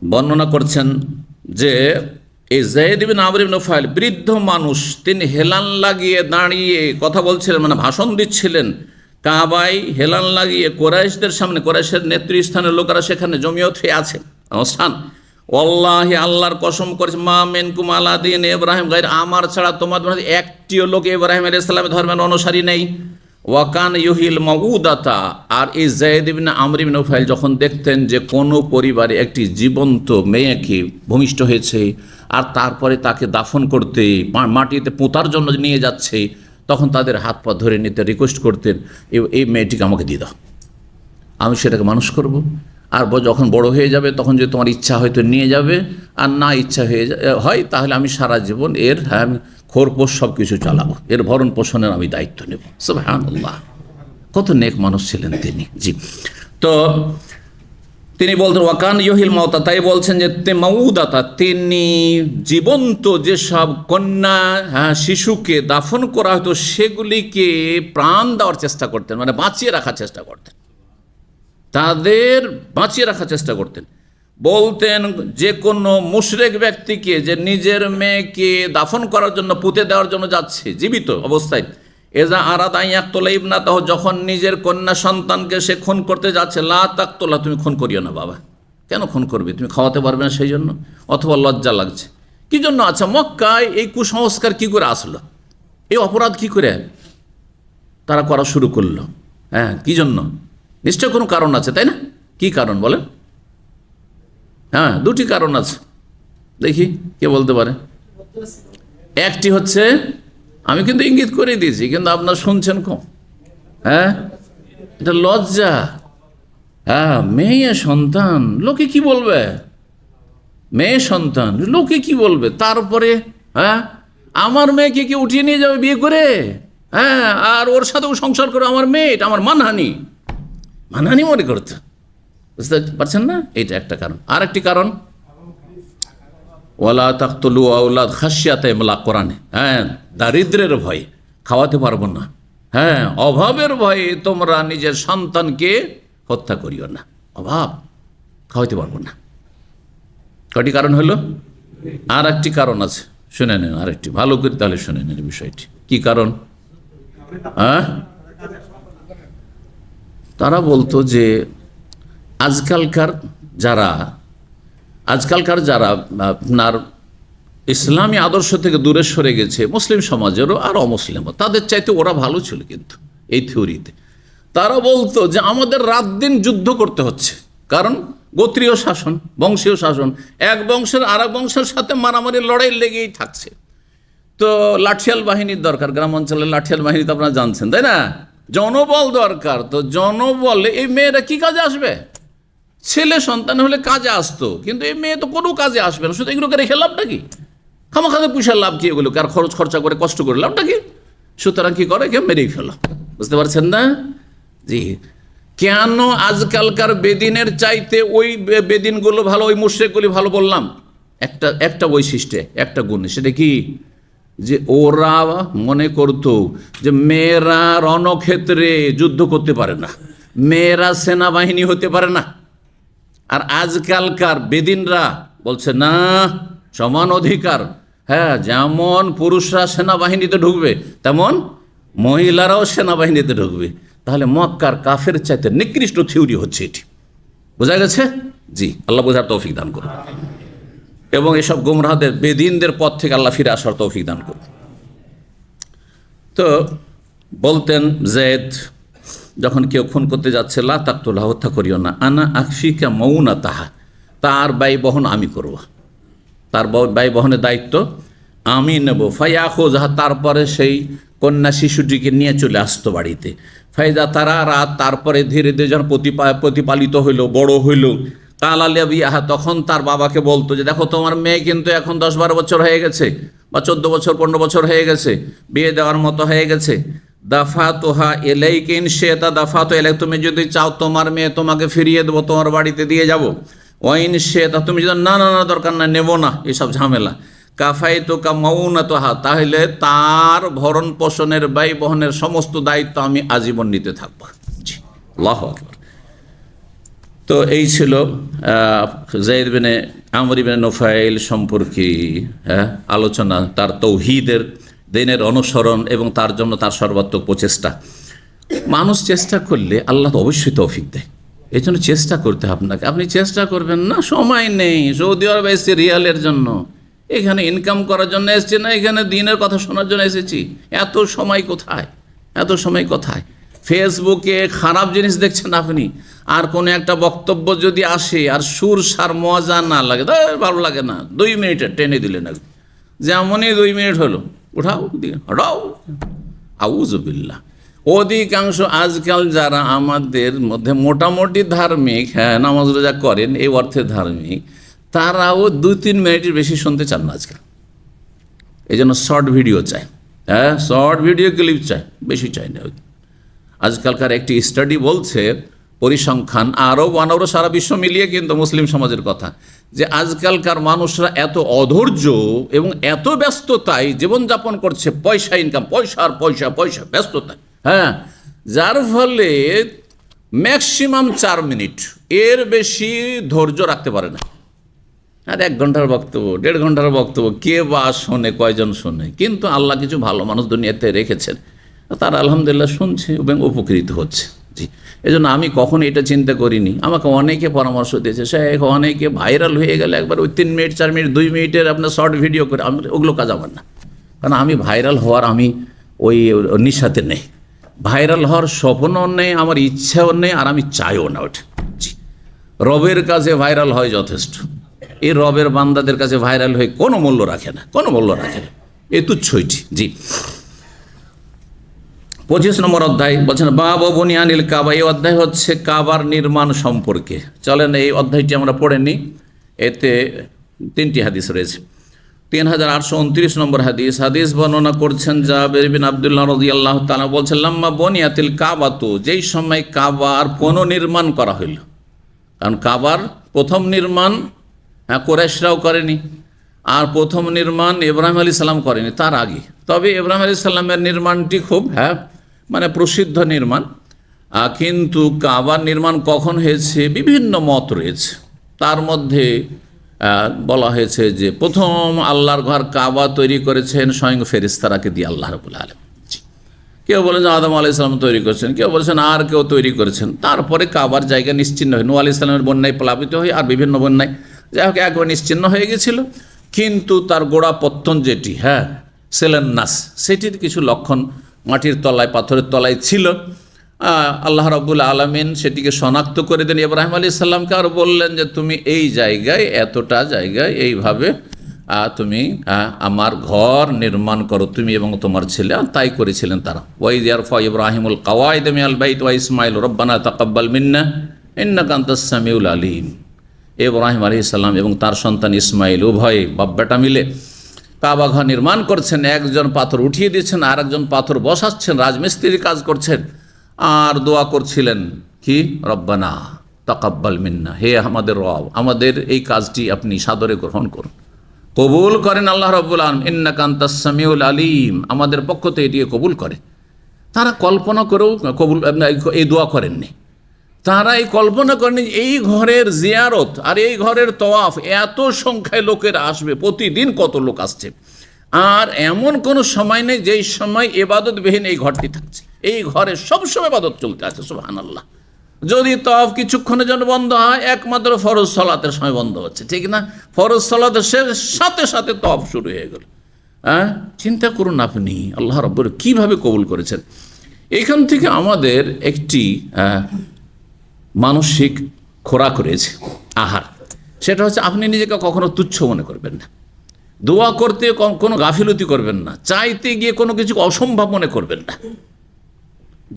বর্ণনা করছেন যে এই যায়েদ ইবনে আমর ইবনে নুফাইল, বৃদ্ধ মানুষ, তিনি হেলান লাগিয়ে দাঁড়িয়ে কথা বলছিলেন, মানে ভাষণ দিচ্ছিলেন কাবায় হেলান লাগিয়ে কোরাইশদের সামনে। কোরাইশের নেতৃস্থানের লোকেরা সেখানে জমিয়ত হয়ে আছে অবস্থান। ওয়াল্লাহি, আল্লাহর কসম করেছে, মা মিনকুম আলা দীন ইব্রাহিম গায়র, আমার ছাড়া তোমাদের মধ্যে একটিও লোক ইব্রাহিম আলাইহিস সালামের ধর্মের অনুসারী নেই। ওয়াকান ইউহিল মাউদাতা, আর এই যায়েদ ইবনে আমর ইবনে নুফাইল যখন দেখতেন যে কোনো পরিবারে একটি জীবন্ত মেয়েকে ভূমিষ্ঠ হয়েছে আর তারপরে তাকে দাফন করতে মাটিতে পোঁতার জন্য নিয়ে যাচ্ছে, তখন তাদের হাত পা ধরে নিতে রিকোয়েস্ট করতেন, এই মেয়েটিকে আমাকে দিয়ে দাও, আমি সেটাকে মানুষ করব, আর যখন বড় হয়ে যাবে তখন যদি তোমার ইচ্ছা হয়তো নিয়ে যাবে, আর না ইচ্ছা হয় তাহলে আমি সারা জীবন এর আমি খোরপোষ সব কিছু চালাবো, এর ভরণ পোষণের আমি দায়িত্ব নেব। সুবহানাল্লাহ, কত নেক মানুষ ছিলেন তিনি। জি, তো তিনি বলতেন ওয়াকান ইউহিল মাউতা, তাই বলছেন যে মাউদাতা, তিনি জীবন্ত যেসব কন্যা শিশুকে দাফন করা হতো সেগুলিকে প্রাণ দেওয়ার চেষ্টা করতেন, মানে বাঁচিয়ে রাখার চেষ্টা করতেন, তাদের বাঁচিয়ে রাখার চেষ্টা করতেন। বলতেন যে কোনো মুশরিক ব্যক্তিকে যে নিজের মেয়েকে দাফন করার জন্য, পুঁতে দেওয়ার জন্য যাচ্ছে জীবিত অবস্থায়, এজা আরাদা ইয়াকতুলা ইবনাতাহু, যখন নিজের কন্যা সন্তানকে সে খুন করতে যাচ্ছে, লা তাকতুলা, তুমি খুন করিও না বাবা। কেন খুন করবে? তুমি খাওয়াতে পারবে না সেই জন্য, অথবা লজ্জা লাগছে কি জন্য? আচ্ছা, মক্কায় এই কুসংস্কার কি করে আসলো, এই অপরাধ কি করে তারা করা শুরু করলো? কি জন্য? নিশ্চয় কোনো কারণ আছে, তাই না? কি কারণ বলেন? দুটি কারণ আছে, দেখি কে বলতে পারে। একটি হচ্ছে, আমি কিন্তু ইঙ্গিত করে দিয়েছি, কিন্তু আপনার শুনছেন কম। এটা লজ্জা। মেয়ে সন্তান, লোকে কি বলবে? মেয়ে সন্তান, লোকে কি বলবে? তারপরে আমার মেয়েকে কি উঠিয়ে নিয়ে যাবে বিয়ে করে? হ্যাঁ, আর ওর সাথেও সংসার করে আমার মেয়ে, এটা আমার মানহানি মনে করতো। বুঝতে পারছেন না? এইটা একটা কারণ। আর একটি কারণ, ওয়ালা তাকতুলু আওলাদ খাশিয়াতে ইমলাক, কোরআনে, হ্যাঁ, দারিদ্রের ভয়ে, খাওয়াতে পারবো না, হ্যাঁ, অভাবের ভয়ে তোমরা নিজের সন্তানকে হত্যা করিও না। অভাব, খাওয়াতে পারবো না। কয়টি কারণ হলো? আর একটি কারণ আছে, শুনে নেন আরেকটি, ভালো করে তাহলে শুনে নেন বিষয়টি। কি কারণ? হ্যাঁ, তারা বলতো যে আজকালকার যারা আপনার ইসলামী আদর্শ থেকে দূরে সরে গেছে, মুসলিম সমাজেরও আর অমুসলিমও, তাদের চাইতে ওরা ভালো ছিল। কিন্তু এই থিওরিতে তারা বলতো যে আমাদের রাত দিন যুদ্ধ করতে হচ্ছে, কারণ গোত্রীয় শাসন, বংশীয় শাসন, এক বংশের আর এক বংশের সাথে মারামারি লড়াই লেগেই থাকছে। তো লাঠিয়াল বাহিনীর দরকার, গ্রাম অঞ্চলের লাঠিয়াল বাহিনী তো আপনারা জানছেন, তাই না? জনবল দরকার। তো জনবলে এই মেয়েরা কি কাজে আসবে? ছেলে সন্তান হলে কাজে আসতো, কিন্তু এই মেয়ে তো কোনো কাজে আসবে না। শুধু এগুলোকে রেখে লাভটা কি? খামাখাতে পুষার লাভ কি? এগুলো কার খরচ খরচা করে কষ্ট করে লাভটা কি? সুতরাং কি করে, কেউ মেরেই ফেলো। বুঝতে পারছেন না? জি। কেন আজকালকার বেদিনের চাইতে ওই বেদিনগুলো ভালো, ওই মুশরিকগুলি ভালো বললাম? একটা বৈশিষ্ট্যে, একটা গুণে। সেটা কি? যে ওরা মনে করতো যে মেয়েরা রণক্ষেত্রে যুদ্ধ করতে পারে না, মেয়েরা সেনাবাহিনী হতে পারে না। আর আজকালকার বেদিনরা বলছে না, সমান অধিকার। হ্যাঁ, যেমন পুরুষরা সেনাবাহিনীতে ঢুকবে, তেমন মহিলারাও সেনাবাহিনীতে ঢুকবে। তাহলে মক্কার কাফের চাইতে নিকৃষ্ট থিওরি হচ্ছে এটি। বোঝা গেছে? জি, আল্লাহ বোঝার তৌফিক দান করুন, এবং এসব গুমরাহদের, বেদিনদের পথ থেকে আল্লাহ ফিরে আসার তৌফিক দান করুন। তো বলতেন জেদ, যখন কেউ খুন করতে যাচ্ছে, লা তাকতুলহা, হত্যা করিও না, আনা আকফিকা মাউনাতাহা, তার ব্যয় বহন আমি করব, তার ব্যয় বহনের দায়িত্ব আমি নেব। ফায়াখুযহা, তারপরে সেই কন্যা শিশুটিকে নিয়ে চলে আসতো বাড়িতে। ফাইদা তারা রাত, তারপরে ধীরে ধীরে যখন প্রতিপালিত হইল, বড় হইল, কাল আলিয়া বিয়াহা, তখন তার বাবাকে বলতো যে দেখো তোমার মেয়ে কিন্তু এখন 10-12 বছর হয়ে গেছে, বা 14 বছর 15 বছর হয়ে গেছে, বিয়ে দেওয়ার মতো হয়ে গেছে। দাফা তোহা এলাইকে ইনশেতা, দাফা তো এলাই, তুমি যদি চাও তোমার মেয়ে তোমাকে ফিরিয়ে দেবো, তোমার বাড়িতে দিয়ে যাবো। ওয়াইন শেতা, তুমি যদি না না না দরকার না, নেবো না, এসব ঝামেলা। কাফাই তো কা মাউনা তোহা, তাহলে তার ভরণ পোষণের ব্যয় বহনের সমস্ত দায়িত্ব আমি আজীবন নিতে থাকবো। জি, আল্লাহু আকবার। তো এই ছিল যায়েদ বিনে আমর ইবনে নুফাইল সম্পর্কে আলোচনা, তার তৌহিদের দিনের অনুসরণ এবং তার জন্য তার সর্বাত্মক প্রচেষ্টা। মানুষ চেষ্টা করলে আল্লাহ তো অবশ্যই তৌফিক দেয়, এই জন্য চেষ্টা করতে আপনাকে। আপনি চেষ্টা করবেন না, সময় নেই। সৌদি আরব এসেছি রিয়ালের জন্য, এখানে ইনকাম করার জন্য এসেছি না, এখানে দিনের কথা শোনার জন্য এসেছি। এত সময় কোথায়? ফেসবুকে খারাপ জিনিস দেখছেন আপনি, আর কোনো একটা বক্তব্য যদি আসে আর সুর সার মজা না লাগে, ভালো লাগে না, 2 মিনিটে টেনে দিলেন, যেমনই 2 মিনিট হলো, উঠাও হটাও, আউযুবিল্লাহ। অধিকাংশ আজকাল যারা আমাদের মধ্যে মোটামুটি ধার্মিক, হ্যাঁ, নামাজ রোজা করেন, এই অর্থে ধার্মিক, তারাও 2-3 মিনিটের বেশি শুনতে চান না আজকাল। এই জন্য শর্ট ভিডিও চাই, হ্যাঁ, শর্ট ভিডিও ক্লিপ চাই, বেশি চাই না। আজকালকার একটি স্টাডি বলছে, পরিসংখ্যান আরব অনারব সারা বিশ্ব মিলিয়ে কিন্তু মুসলিম সমাজের কথা, যে আজকালকার মানুষরা এত অধৈর্য এবং এত ব্যস্ততায় জীবনযাপন করছে, পয়সা ইনকাম, পয়সা ব্যস্ততায়, হ্যাঁ, যার ফলে ম্যাক্সিমাম 4 মিনিট, এর বেশি ধৈর্য রাখতে পারে না। আর 1 ঘন্টার বক্তব্য, 1.5 ঘন্টার বক্তব্য কে বা শোনে, কয়জন শোনে? কিন্তু আল্লাহ কিছু ভালো মানুষ দুনিয়াতে রেখেছেন, তারা আলহামদুলিল্লাহ শুনছে এবং উপকৃত হচ্ছে। জি, এই জন্য আমি কখনো এটা চিন্তা করিনি। আমাকে অনেকে পরামর্শ দিয়েছে, শেখ, অনেকে ভাইরাল হয়ে গেলে একবার ওই 3 মিনিট 4 মিনিট 2 মিনিটের আপনার শর্ট ভিডিও করে, আমি ওগুলো কাজ আমার না। কারণ আমি ভাইরাল হওয়ার, আমি ওই নিশাতে নেই, ভাইরাল হওয়ার স্বপ্নও নেই, আমার ইচ্ছাও নেই, আর আমি চাইও না ওটা। জি, রবের কাছে ভাইরাল হয় যথেষ্ট। এই রবের বান্দাদের কাছে ভাইরাল হয়ে কোনো মূল্য রাখে না, এ তুচ্ছইটি। জি, 25 নম্বর অধ্যায় বলছেন বাব বুনিয়ানিল কাবা। এই অধ্যায় হচ্ছে কাবার নির্মাণ সম্পর্কে। চলেন এই অধ্যায়টি আমরা পড়ে নিই। এতে 3টি হাদিস রয়েছে। 3829 নম্বর হাদিস বর্ণনা করছেন জাবের বিন আব্দুল্লাহ রাদিয়াল্লাহু তাআলা বলছেন, লাম্মা বুনিয়াতিল কাবাতু, যেই সময় কাবার পুনর্নির্মাণ করা হইল। কারণ কাবার প্রথম নির্মাণ কুরাইশরাও করেনি, আর প্রথম নির্মাণ ইব্রাহিম আলাইহিস সালাম করেনি, তার আগে। তবে ইব্রাহিম আলাইহিস সালামের নির্মাণটি খুব মানে প্রসিদ্ধ নির্মাণ। কিন্তু কাবার নির্মাণ কখন হয়েছে বিভিন্ন মত রয়েছে। তার মধ্যে বলা হয়েছে যে প্রথম আল্লাহর ঘর কাবা তৈরি করেছেন স্বয়ং ফেরেশতারাকে দিয়ে আল্লাহ রাব্বুল আলামিন। কেউ বলেছেন আদম আলাইহিস সালাম তৈরি করেছেন, কেউ বলেছেন আর কেউ তৈরি করেছেন। তারপরে কাবার জায়গা নিশ্চিহ্ন হয়, নূহ আলাইহিস সালামের বন্যায় প্লাবিত হয়ে আর বিভিন্ন বন্যায়, যাই হোক একবার নিশ্চিহ্ন হয়ে গেছিল। কিন্তু তার গোড়া পত্তন যেটি সেলেন্নাস, সেটির কিছু লক্ষণ মাটির তলায় পাথরের তলায় ছিল। আল্লাহ রাব্বুল আলামিন সেটিকে শনাক্ত করে দেন ইব্রাহিম আলাইহিস সালামকে, আর বললেন যে তুমি এই জায়গায়, এতটা জায়গায় এইভাবে তুমি আমার ঘর নির্মাণ করো, তুমি এবং তোমার ছেলে। আর তাই করেছিলেন তারা। ওয়াইদ ইয়ারফা ইব্রাহিমুল কাওয়াইদ মিনাল বাইত ওয়া ইসমাঈল রব্বানা তাকাব্বাল মিন্না ইন্নাকা আনতাস সামিউল আলিম। ইব্রাহিম আলাইহিস সালাম এবং তার সন্তান ইসমাঈল উভয়ে বাপ বেটা মিলে কাবা ঘর নির্মাণ করছেন। একজন পাথর উঠিয়ে দিচ্ছেন, আর একজন পাথর বসাচ্ছেন, রাজমিস্ত্রির কাজ করছেন, আর দোয়া করছিলেন কি, রব্বানা তাকাব্বাল মিন্না, হে আমাদের রব, আমাদের এই কাজটি আপনি সাদরে গ্রহণ করুন, কবুল করেন আল্লাহ রাব্বুল আলামিন, ইন্নাকা আনতাস সামিউল আলিম, আমাদের পক্ষ থেকে এটিকে কবুল করে। তারা কল্পনা করেও কবুল এই দোয়া করেননি। তারা এই কল্পনা করেননি এই ঘরের জিয়ারত আর এই ঘরের তওয়াফ এত সংখ্যায় লোকের আসবে, প্রতিদিন কত লোক আসছে, আর এমন কোনো সময় নেই যেই সময় ইবাদতবিহীন এই ঘরটি থাকছে। এই ঘরে সবসময় ইবাদত চলতে আছে, সুবহানাল্লাহ। যদি তওয়াফ কিছুক্ষণের জন্য বন্ধ হয়, একমাত্র ফরজ সালাতের সময় বন্ধ হচ্ছে, ঠিক না? ফরজ সালাতের সাথে সাথে তওয়াফ শুরু হয়ে গেল। চিন্তা করুন আপনি আল্লাহ রাব্বুল কীভাবে কবুল করেছেন। এখান থেকে আমাদের একটি মানসিক খোরাক রয়েছে, আহার। সেটা হচ্ছে আপনি নিজেকে কখনো তুচ্ছ মনে করবেন না, দোয়া করতে কোনো গাফিলতি করবেন না, চাইতে গিয়ে কোনো কিছু অসম্ভব মনে করবেন না।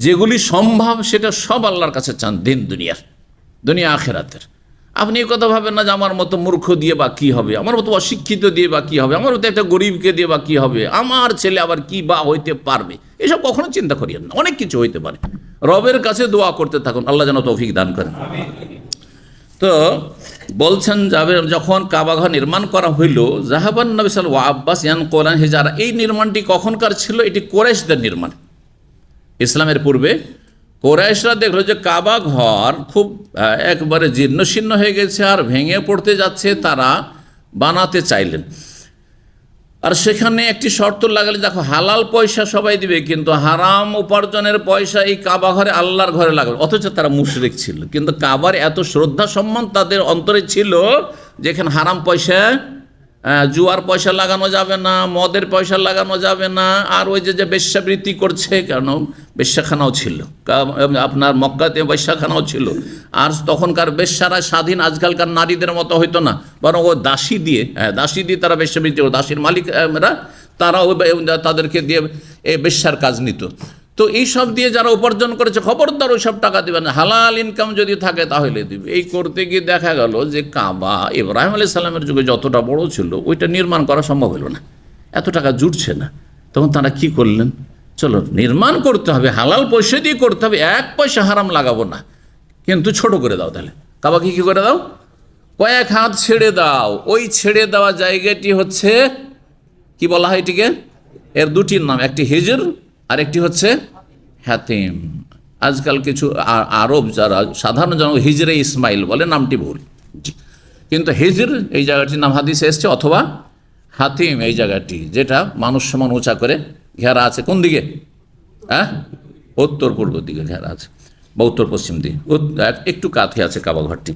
যেগুলি সম্ভব সেটা সব আল্লাহর কাছে চান, দিন দুনিয়া আখেরাতের। আপনি এই কথা ভাবেন না যে আমার মতো মূর্খ দিয়ে বা কী হবে, আমার মতো অশিক্ষিত দিয়ে বা কী হবে, আমার মতো একটা গরিবকে দিয়ে বা কী হবে, আমার ছেলে আবার কি বা হইতে পারবে, এসব কখনো চিন্তা করিয়েন না। অনেক কিছু হইতে পারে। রবের কাছে দোয়া করতে থাকুন, আল্লাহ যেন তৌফিক দান করেন। তো বলছেন যাবে, যখন কাবাঘর নির্মাণ করা হইল, জাহাবান নবী সাল্লাল্লাহু আলাইহি ওয়া আব্বাস ইয়ান কোরআন হিজারা, এই নির্মাণটি কখনকার ছিল? এটি কুরাইশদের নির্মাণ। ইসলামের পূর্বে কুরাইশরা দেখলো যে কাবা ঘর খুব একবারে জীর্ণশীর্ণ হয়ে গেছে আর ভেঙে পড়তে যাচ্ছে, তারা বানাতে চাইলেন। আর সেখানে একটি শর্ত লাগালে, দেখো হালাল পয়সা সবাই দিবে, কিন্তু হারাম উপার্জনের পয়সা এই কাবা ঘরে, আল্লাহর ঘরে লাগবে। অথচ তারা মুশরিক ছিল, কিন্তু কাবার এত শ্রদ্ধা সম্মান তাদের অন্তরে ছিল, যেখানে হারাম পয়সা, জুয়ার পয়সা লাগানো যাবে না, মদের পয়সা লাগানো যাবে না, আর ওই যে বেশ্যাবৃত্তি করছে, কারণ বেশ্যাখানাও ছিল আপনার মক্কাতে, বেশ্যাখানাও ছিল। আর তখনকার বেশ্যারা স্বাধীন আজকালকার নারীদের মতো হইতো না, বরং ও দাসী দিয়ে তারা বেশ্যাবৃত্তি করতো। দাসীর মালিকরা তারা তাদেরকে দিয়ে এই বেশ্যার কাজ নিত। তো এইসব দিয়ে যারা উপার্জন করেছে, খবরদার ওই সব টাকা দেবে না, হালাল ইনকাম যদি থাকে তাহলে দিবে। এই করতে গিয়ে দেখা গেল যে কাবা ইব্রাহিম আলাইহিস সালামের যুগে যতটা বড় ছিল, ওইটা নির্মাণ করা সম্ভব হলো না, এত টাকা জুটছে না। তখন তারা কি করলেন, চলো নির্মাণ করতে হবে, হালাল পয়সা দিয়ে করতে হবে, এক পয়সা হারাম লাগাবো না, কিন্তু ছোট করে দাও। তাহলে কাবাকে কি করে দাও, কয়েক হাত ছেড়ে দাও। ওই ছেড়ে দেওয়া জায়গাটি হচ্ছে কি বলা হয় এটিকে, এর দুটির নাম, একটি হিজর আর একটি হচ্ছে হাতিম। আজকাল কিছু আরব যারা সাধারণ জন হিজরে ইসমাইল বলে, নামটি ভুল, কিন্তু হিজর এই জায়গাটির নাম হাদিসে এসছে, অথবা হাতিম এই জায়গাটি, যেটা মানুষ সমান উঁচা করে ঘেরা আছে। কোন দিকে? উত্তর পূর্ব দিকে ঘেরা আছে, বা উত্তর পশ্চিম দিকে, একটু কাছে আছে কাবা ঘরটি।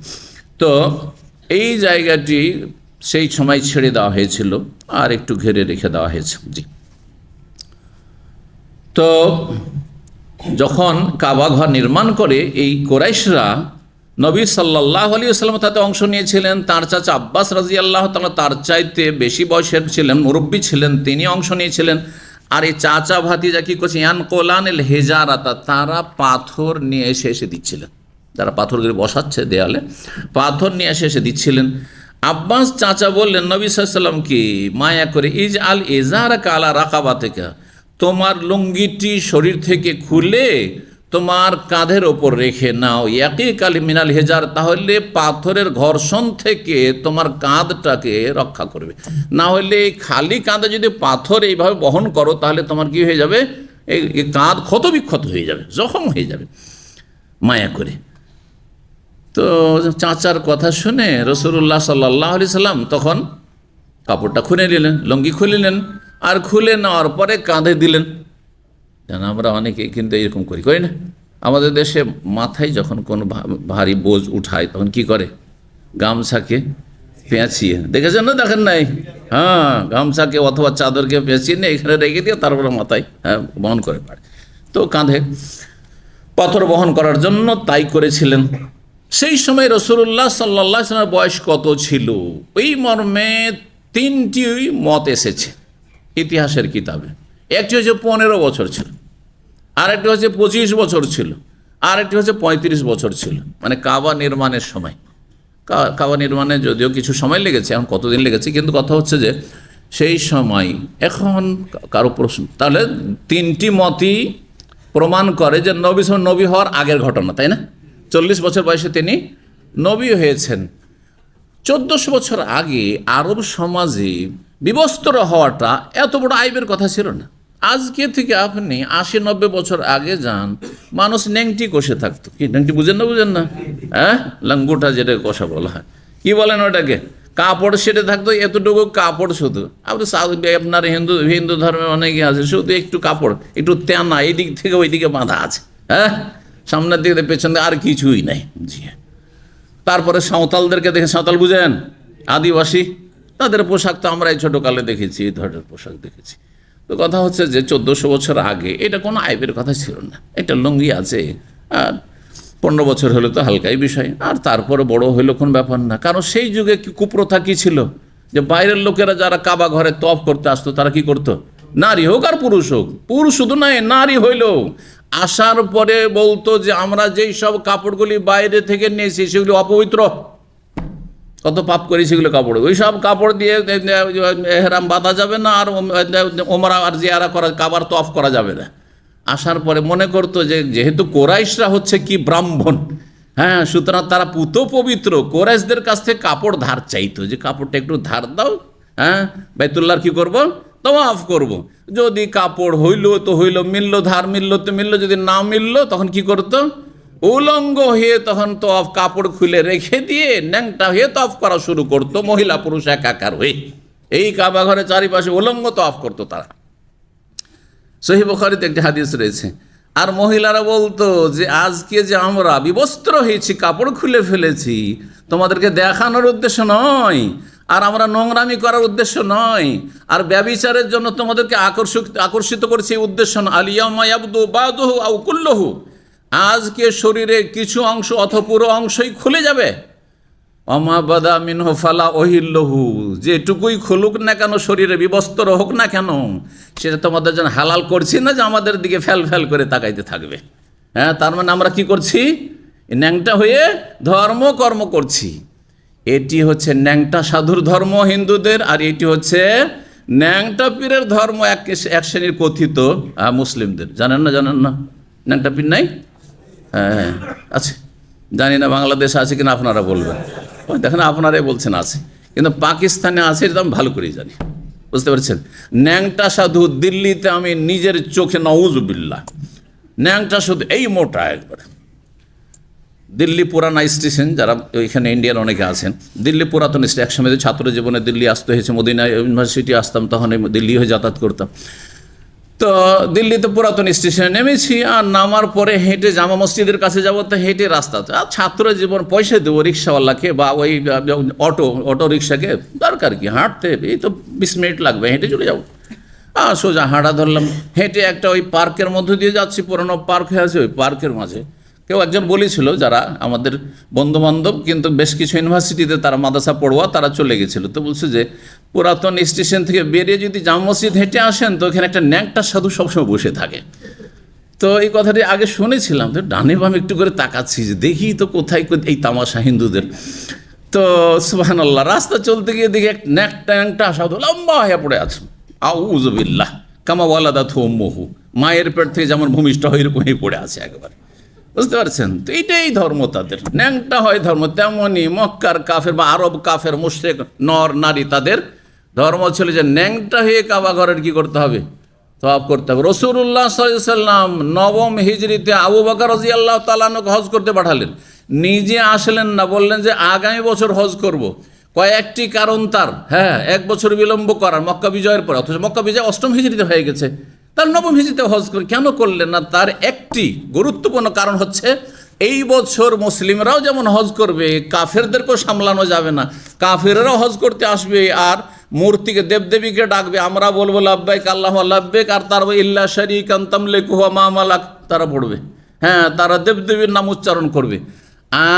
তো এই জায়গাটি সেই সময় ছেড়ে দেওয়া হয়েছিল আর একটু ঘিরে রেখে দেওয়া হয়েছে। জি, তো যখন কাবা ঘর নির্মাণ করে এই কুরাইশরা, নবী সাল্লাল্লাহু আলাইহি ওয়াসাল্লাম তাতে অংশ নিয়েছিলেন। তার চাচা আব্বাস রাদিয়াল্লাহু তাআলা তার চাইতে বেশি বয়সের ছিলেন, মুরব্বী ছিলেন, তিনি অংশ নিয়েছিলেন। আর এই চাচা ভাতিজা কি করছে, ইয়ান কোলানিল হেজারাতা, তারা পাথর নিয়ে এসে দিচ্ছিলেন। যারা পাথরগুলি বসাচ্ছে দেয়ালে, পাথর নিয়ে এসে দিচ্ছিলেন। আব্বাস চাচা বললেন নবী সাল্লাল্লাহু আলাইহি ওয়াসাল্লামকে মায়া করে, ইজ আল ইজারা কালা রাকাবা থেকে, তোমার লুঙ্গিটি শরীর থেকে খুলে তোমার কাঁধের ওপর রেখে নাও, ইয়াকি কালি মিনাল হেজার, তাহলে পাথরের ঘর্ষণ থেকে তোমার কাঁধটাকে রক্ষা করবে। না হলে খালি কাঁধে যদি পাথর এইভাবে বহন করো তাহলে তোমার কি হয়ে যাবে, এই কাঁধ ক্ষত বিক্ষত হয়ে যাবে, জখম হয়ে যাবে। মায়া করে তো চাচার কথা শুনে রাসূলুল্লাহ সাল্লাল্লাহু আলাইহি সাল্লাম তখন কাপড়টা খুলে নিলেন, লুঙ্গি খুলে নিলেন, আর খুলে নেওয়ার পরে কাঁধে দিলেন। জানা আমরা অনেকে কিন্তু এরকম করি না। আমাদের দেশে মাথায় যখন কোনো ভারী বোঝ উঠায় তখন কি করে, গামছাকে পেঁচিয়ে, দেখেছেন না, দেখেন নাই? হ্যাঁ, গামছাকে অথবা চাদরকে পেঁচিয়ে নিয়ে এখানে রেখে দিয়ে তারপরে মাথায় বহন করে পারে। তো কাঁধে পাথর বহন করার জন্য তাই করেছিলেন। সেই সময় রাসূলুল্লাহ সাল্লাল্লাহু আলাইহি ওয়াসাল্লামের বয়স কত ছিল, ওই মর্মে তিনটি মত এসেছে ইতিহাসের কিতাবে। একটি হচ্ছে 15 বছর ছিল, আরেকটি হচ্ছে 25 বছর ছিল, আরেকটি হচ্ছে 35 বছর ছিল, মানে কাবা নির্মাণের সময়। কাবা নির্মাণে যদিও কিছু সময় লেগেছে, এখন কতদিন লেগেছে, কিন্তু কথা হচ্ছে যে সেই সময়। এখন কারো প্রশ্ন, তাহলে তিনটি মতই প্রমাণ করে যে নবী হওয়ার আগের ঘটনা, তাই না? 40 বছর বয়সে তিনি নবী হয়েছেন। 1400 বছর আগে আরব সমাজে বিবস্ত্র হওয়াটা এত বড় আইবের কথা ছিল না। আজকে থেকে আপনি 80-90 বছর আগে যান, মানুষ ন্যাংটি কষে থাকতো। কি ন্যাংটি বুঝেন না? হ্যাঁ, লাঙ্গুটা যেটা কষা বলা হয়, কি বলেন ওটাকে, কাপড় সেটে থাকতো, এতটুকু কাপড় শুধু। আপনি আপনার হিন্দু ধর্মে অনেকে আছে শুধু একটু কাপড়, একটু তেনা এই দিক থেকে ওই দিকে বাঁধা আছে, হ্যাঁ, সামনের দিকে পেছনে আর কিছুই নাই। জি। তারপরে সাঁওতালদেরকে দেখে, সাঁওতাল বুঝেন, আদিবাসী, তাদের পোশাক তো আমরা এই ছোটোকালে দেখেছি, এই ধরনের পোশাক দেখেছি। তো কথা হচ্ছে যে 1400 বছর আগে এটা কোনো আইবের কথা ছিল না। এটা লুঙ্গি আছে, আর 15 বছর হলে তো হালকাই বিষয়, আর তারপরে বড় হইলো কোন ব্যাপার না। কারণ সেই যুগে কি কুপ্রথা কী ছিল, যে বাইরের লোকেরা যারা কাবা ঘরে তওয়াফ করতে আসতো তারা কি করতো, নারী হোক আর পুরুষ হোক, পুরুষ শুধু নয়, নারী হইল, আসার পরে বলতো যে আমরা যেই সব কাপড়গুলি বাইরে থেকে নিয়েছি সেগুলি অপবিত্র, কত পাপ করি সেগুলো কাপড়, ওই সব কাপড় দিয়ে এহরাম বাঁধা যাবে না, আর ওমরা আর জিয়ারা করা, কাবার তওয়াফ করা যাবে না। আসার পরে মনে করতো যে যেহেতু কোরাইশরা হচ্ছে কি ব্রাহ্মণ, হ্যাঁ, সুতরাং তারা পুত পবিত্র, কোরাইশদের কাছ থেকে কাপড় ধার চাইতো, যে কাপড়টা একটু ধার দাও, হ্যাঁ, বাইতুল্লাহর কি করব, তওয়াফ করব। যদি কাপড় হইল তো হইল, মিলল, ধার মিলল তো মিলল, যদি না মিলল তখন কি করতো, উলঙ্গ হয়ে তখন তওয়াফ কাপড় খুলে রেখে দিয়ে ন্যাংটা হয়ে তওয়াফ করা শুরু করতো, মহিলা পুরুষ একাকার হয়ে এই কাবা ঘরের চারিপাশে উলঙ্গ তওয়াফ করতো তারা। সহিহ বুখারীতে একটি হাদিস রয়েছে। আর মহিলারা বলতো যে আজকে যে আমরা বিবস্ত্র হয়েছি, কাপড় খুলে ফেলেছি, তোমাদেরকে দেখানোর উদ্দেশ্য নয়, আর আমরা নোংরামি করার উদ্দেশ্য নয়, আর ব্যভিচারের জন্য তোমাদেরকে আকর্ষিত করছে এই উদ্দেশ্য নয়। আলিয়াউমা ইয়াবদু বাদুহু আও কুল্লুহু, আজকে শরীরে কিছু অংশ অথবা পুরো অংশই খুলে যাবে। অমা বাদা মিনহু ফালা ওহিল্লহু, যেটুকুই খুলুক না কেন, শরীরে বিবস্ত্র হোক না কেন, সেটা তোমাদের জন্য হালাল করছি না যে আমাদের দিকে ফ্যাল ফ্যাল করে তাকাইতে থাকবে। হ্যাঁ, তার মানে আমরা কি করছি, ন্যাংটা হয়ে ধর্মকর্ম করছি। এটি হচ্ছে ন্যাংটা সাধুর ধর্ম হিন্দুদের, আর এটি হচ্ছে ন্যাংটা পীরের ধর্ম এক শ্রেণীর কথিত মুসলিমদের। জানেন না ন্যাংটা পীর নাই? হ্যাঁ আছে, জানি না বাংলাদেশে আছে কিনা, আপনারা বলবেন। দেখেন, আপনারাই বলছেন আছে, কিন্তু পাকিস্তানে আছে, এটা আমি ভালো করেই জানি, বুঝতে পারছেন। ন্যাংটা সাধু দিল্লিতে আমি নিজের চোখে, নাউজুবিল্লাহ, ন্যাংটা সাধু এই মোটা একবারে। দিল্লি পুরানা স্টেশন, যারা ওইখানে ইন্ডিয়ান অনেকে আছেন, দিল্লি পুরাতন স্টেশন, একসময় ছাত্র জীবনে দিল্লি আসতে হয়েছে, মদিনা ইউনিভার্সিটি আসতাম, তখন দিল্লি হয়ে যাতায়াত করতাম। তো দিল্লিতে পুরাতন স্টেশনে নেমেছি, আর নামার পরে হেঁটে জামা মসজিদের কাছে যাবো, তো হেঁটে রাস্তা, আর ছাত্র জীবন, পয়সা দেবো রিক্সাওয়ালাকে বা ওই অটো রিক্সাকে, দরকার কি, হাঁটতে এই তো 20 মিনিট লাগবে, হেঁটে চলে যাবো। সোজা হাঁটা ধরলাম, হেঁটে একটা ওই পার্কের মধ্য দিয়ে যাচ্ছি, পুরনো পার্ক হয়ে আছে, ওই পার্কের মাঝে কেউ একজন বলেছিল, যারা আমাদের বন্ধুবান্ধব, কিন্তু বেশ কিছু ইউনিভার্সিটিতে তারা মাদ্রাসা পড়ুয়া, তারা চলে গেছিলো। তো বলছে যে পুরাতন স্টেশন থেকে বেরিয়ে যদি জামা মসজিদ হেঁটে আসেন, তো ওখানে একটা ন্যাংটা সাধু সবসময় বসে থাকে। তো এই কথাটি আগে শুনেছিলাম, তো ডানে বামে একটু করে তাকাচ্ছি যে দেখি তো কোথায় এই তামাশা হিন্দুদের। তো সুবহানাল্লাহ, রাস্তা চলতে গিয়ে দেখি এক ন্যাংটা সাধু লম্বা হয়ে পড়ে আছে। আউযুবিল্লাহ, কামা ওয়ালাদাতহু উম্মুহু, মায়ের পেট থেকে যেমন ভূমিষ্ঠ হয় এরকম হয়ে পড়ে আছে একেবারে, বুঝতে পারছেন? তো এইটাই ধর্ম তাদের, ন্যাংটা হয় ধর্ম। তেমনই মক্কার কাফের বা আরব কাফের মুশরিক নর নারী, তাদের ধর্ম ছিল যে ন্যাংটা হয়ে কাবা ঘরের কি করতে হবে, তওয়াফ করতে হবে। রাসূলুল্লাহ সাল্লাল্লাহু আলাইহি সাল্লাম নবম হিজরিতে আবু বকর রাদিয়াল্লাহু তাআলা আনহুকে হজ করতে পাঠালেন, নিজে আসলেন না, বললেন যে আগামী বছর হজ করব। কয়েকটি কারণ তার, হ্যাঁ, এক বছর বিলম্ব করার মক্কা বিজয়ের পর, অথচ মক্কা বিজয় অষ্টম হিজরিতে হয়ে গেছে, তার নবম হিজরিতে হজ করে কেন করলেন না? তার একটি গুরুত্বপূর্ণ কারণ হচ্ছে এই বছর মুসলিমরাও যেমন হজ করবে, কাফেরদেরকেও সামলানো যাবে না, কাফেররাও হজ করতে আসবে আর মূর্তিকে দেবদেবীকে ডাকবে, আমরা বলবো লাব্বাইক আল্লাহুম্মা লাব্বাইক, আর তার ইল্লা শারীকান তামলিকুহু ওয়া মা মালাক তারা পড়বে, হ্যাঁ, তারা দেবদেবীর নাম উচ্চারণ করবে,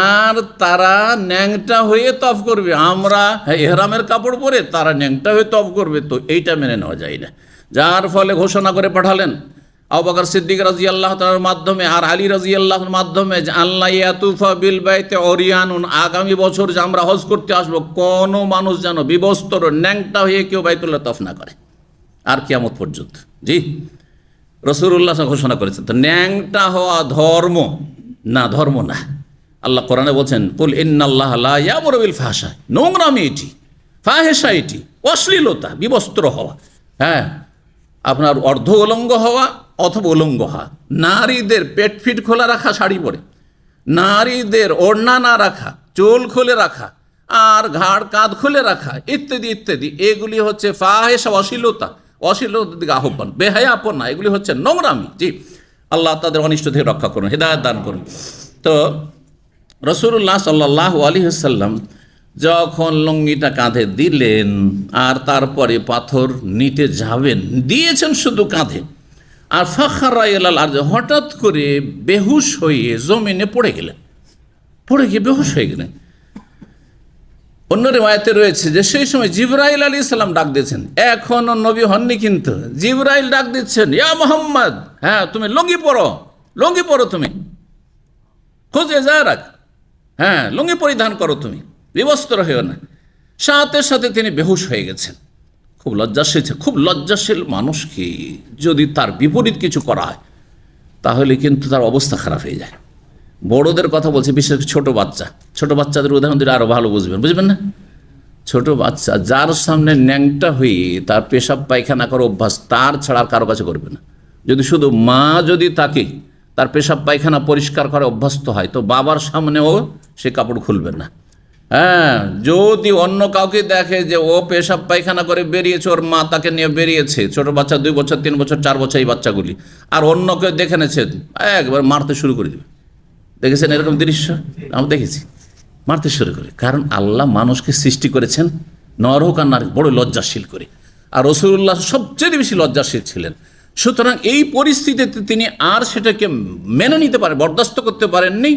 আর তারা ন্যাংটা হয়ে তফ করবে। আমরা ইহরামের কাপড় পরে, তারা ন্যাংটা হয়ে তফ করবে। তো এইটা মেনে নেওয়া যায় না, যার ফলে ঘোষণা করে পাঠালেন আবু বকর সিদ্দিক রাদিয়াল্লাহু তাআলার মাধ্যমে আর আলী রাদিয়াল্লাহুর মাধ্যমে যে আল্লাহ ইয়াতুফা বিল বাইতে ওরিয়ানুন, আগামী বছর যে আমরা হজ করতে আসবো, কোনো মানুষ যেন বিবস্ত্র ন্যাংটা হয়ে কেউ বাইতুল্লাহ তফ না করে আর কিয়ামত পর্যন্ত। জি, রাসূলুল্লাহ ঘোষণা করেছেন। তো ন্যাংটা হওয়া ধর্ম না, ধর্ম না। আল্লাহ কোরআনে বলছেন, কুল ইন্নাল্লাহ লা ইয়ামুরু বিল ফাহশা, নোংরামি এটি, ফাহেশা এটি, অশ্লীলতা, বিবস্ত্র হওয়া, হ্যাঁ, আপনার অর্ধ উলঙ্গ হওয়া অথবা উলঙ্গ হওয়া, নারীদের পেট ফিট খোলা রাখা শাড়ি পরে, নারীদের ওড়না না রাখা, চুল খুলে রাখা আর ঘাড় কাঁধ খুলে রাখা ইত্যাদি ইত্যাদি, এগুলি হচ্ছে ফাহেশা, অশ্লীলতা, অশ্লীলতার দিকে আহ্বান, বেহায়াপনা, এগুলি হচ্ছে নোংরামি। জি, আল্লাহ তাদের অনিষ্ট থেকে রক্ষা করুন, হেদায়েত দান করুন। তো রাসূলুল্লাহ সাল্লাল্লাহু আলাইহি ওয়াসাল্লাম যখন লুঙ্গিটা কাঁধে দিলেন আর তারপরে পাথর নিতে যাবেন, দিয়েছেন শুধু কাঁধে, আর ফাখারা ইলাল আরদ, হঠাৎ করে বেহুশ হয়ে জমিনে পড়ে গেলেন, পড়ে গিয়ে বেহুশ হয়ে গেলেন। অন্য রিওয়ায়াতে রয়েছে যে সেই সময় জিবরাইল আলাইহিস সালাম ডাক দিয়েছেন, এখনও নবী হননি কিন্তু জিবরাইল ডাক দিচ্ছেন, ইয়া মুহাম্মদ, হ্যাঁ তুমি লুঙ্গি পরো, লুঙ্গি পরো, তুমি খুঁজে যা রাখ, হ্যাঁ লুঙ্গি পরিধান করো, তুমি বিবস্ত্র হয়েও না। সাথে সাথে তিনি বেহুশ হয়ে গেছেন। খুব লজ্জাশীল, খুব লজ্জাশীল মানুষকে যদি তার বিপরীত কিছু করা হয় তাহলে কিন্তু তার অবস্থা খারাপ হয়ে যায়। বড়দের কথা বলছে, বিশেষ ছোট বাচ্চা, ছোট বাচ্চাদের উদাহরণ দিলে আরও ভালো বুঝবেন না? ছোট বাচ্চা যার সামনে ন্যাংটা হয়ে তার পেশাব পায়খানা করার অভ্যাস, তার ছাড়া আর কারো কাছে করবে না। যদি শুধু মা যদি তাকে তার পেশাব পায়খানা পরিষ্কার করে অভ্যস্ত হয়, তো বাবার সামনেও সে কাপড় খুলবে না। হ্যাঁ, যদি অন্য কাউকে দেখে যে ও পেশাব পায়খানা করে বেরিয়েছে, ওর মা তাকে নিয়ে বেরিয়েছে, ছোট বাচ্চা 2 বছর 3 বছর 4 বছর এই বাচ্চাগুলি, আর অন্য কেউ দেখে নেছে, একবার মারতে শুরু করে দেবে। দেখেছেন এরকম দৃশ্য? আমরা দেখেছি, মারতে শুরু করে। কারণ আল্লাহ মানুষকে সৃষ্টি করেছেন নর হোক আর নারী বড় লজ্জাশীল করে, আর রাসূলুল্লাহ সবচেয়ে বেশি লজ্জাশীল ছিলেন। সুতরাং এই পরিস্থিতিতে তিনি আর সেটাকে মেনে নিতে পারেন, বরদাস্ত করতে পারেননি,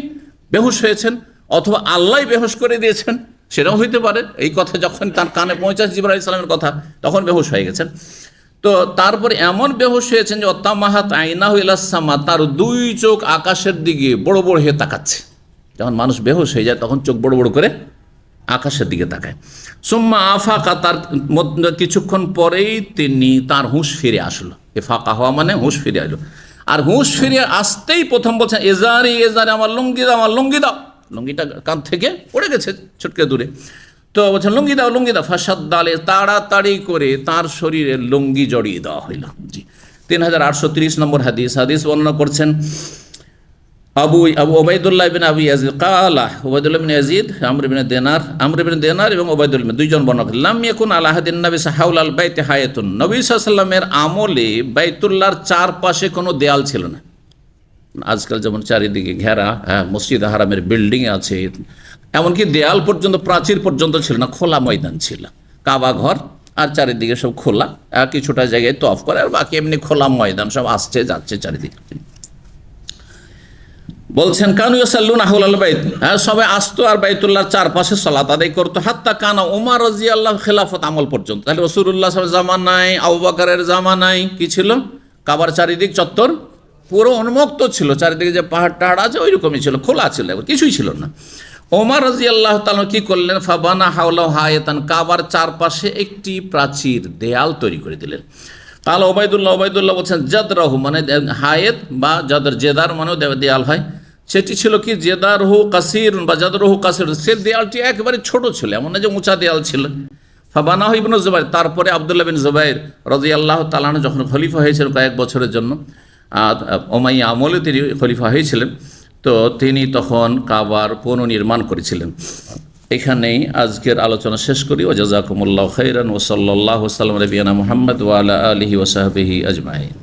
বেহুশ হয়েছেন, অথবা আল্লাহ বেহুশ করে দিয়েছেন, সেটাও হইতে পারে। এই কথা যখন তার কানে পৌঁছাচ্ছে জিবরাইল আলাইহিস সালামের কথা, তখন বেহুশ হয়ে গেছেন। তো তারপরে এমন বেহুশ হয়েছেন যে অত্তামাহাত আইনাহু ইলাস সামা, তার 2 চোখ আকাশের দিকে বড় বড় হয়ে তাকাচ্ছে। যখন মানুষ বেহুশ হয়ে যায় তখন চোখ বড় বড় করে আকাশের দিকে তাকায়। সুম্মা আফাকা, তার কিছুক্ষণ পরেই তার হুঁশ ফিরে আসলো। এ ফাঁকা হওয়া মানে হুঁশ ফিরে আসলো। আর হুঁশ ফিরে আসতেই প্রথম বলছেন, এজারি এজারি, আমার লুঙ্গি দাও, আমার লুঙ্গি দাও। লুঙ্গিটা কাঁধ থেকে পড়ে গেছে ছটকে দূরে, তো বলছেন লুঙ্গি দাও, লুঙ্গি দাও। ফাসাদ্দালে, তাড়াতাড়ি করে তার শরীরে লুঙ্গি জড়িয়ে দেওয়া হইল। জি, 3830 নম্বর হাদিস বর্ণনা করছেন আবু ওবাইদুল্লাহ ইবনে আবি ইয়াজিদ কালা, ওবাইদুল্লাহ ইবনে ইয়াজিদ, আমর ইবনে দেনার এবং ওবাইদুল্লাহ, 2 জন বর্ণনা করেন। লাম ইয়াকুন আলা আহাদিন নবী হাওলাল বাইতি হায়াতুন, নবী সাল্লাল্লাহু আলাইহি ওয়াসাল্লামের আমলে বাইতুল্লাহর চারপাশে কোনো দেয়াল ছিল না। আজকাল যেমন চারিদিকে ঘেরা, হ্যাঁ, মসজিদ হারামের বিল্ডিং আছে, এমনকি দেয়াল পর্যন্ত, প্রাচীর পর্যন্ত ছিল না, খোলা ময়দান ছিল। কাবা ঘর আর চারিদিকে সব খোলা, কিছুটা জায়গায় তফ করে, আর বাকি এমনি খোলা ময়দান, সব আসছে যাচ্ছে চারিদিকে। বলছেন কানু ইয়াসাল্লুনা হাওলাল বাইত, হ্যাঁ, সবাই আসতো আর বাইতুল্লাহর চারপাশে সালাত আদায় করতো। হাত্তা কানা ওমর রাদিয়াল্লাহু খেলাফত আমল পর্যন্ত। তাহলে রাসূলুল্লাহ সাল্লাল্লাহু আলাইহি ওয়াসাল্লাম জামানায়, আবু বকরের জামানায় কি ছিল? কাবার চারিদিক চত্বর পুরো উন্মুক্ত ছিল, চারিদিকে যে পাহাড় টাহাড় আছে ওই রকমই ছিল, খোলা ছিল, কিছুই ছিল না। ওমর রাদিয়াল্লাহু তাআলা কি করলেন, ফাবানা হাওলাহু হায়াতান, কাবার চারপাশে একটি প্রাচীর দেয়াল তৈরি করে দিলেন। কাল ওবায়দুল্লাহ বলছেন জাদরাহু, মানে হায়েত বা জেদার মানেও দেয়াল হয়, সেটি ছিল কি জেদারহু কাসির বা জাদরহু কাসির, সে দেয়ালটি একেবারে ছোট ছিল, এমন না যে উঁচা দেয়াল ছিল। ফাবানাহু ইবনু জুবাইর, তারপরে আব্দুল্লাহ বিন জুবাইর রাদিয়াল্লাহু তাআলা আনহু যখন খলিফা হয়েছিলেন কয়েক বছরের জন্য, উমাইয়া আমলে তিনি খলিফা হয়েছিলেন, তো তিনি তখন কাবার পুনর্নির্মাণ করেছিলেন। এখানেই আজকের আলোচনা শেষ করি। ওয়া জাযাকুমুল্লাহু খাইরান ওয়া সাল্লাল্লাহু ওয়া সাল্লাম আলা নবিয়িনা মুহাম্মদ ওয়া আলা আলিহি ওয়া সাহবিহি আজমাইন।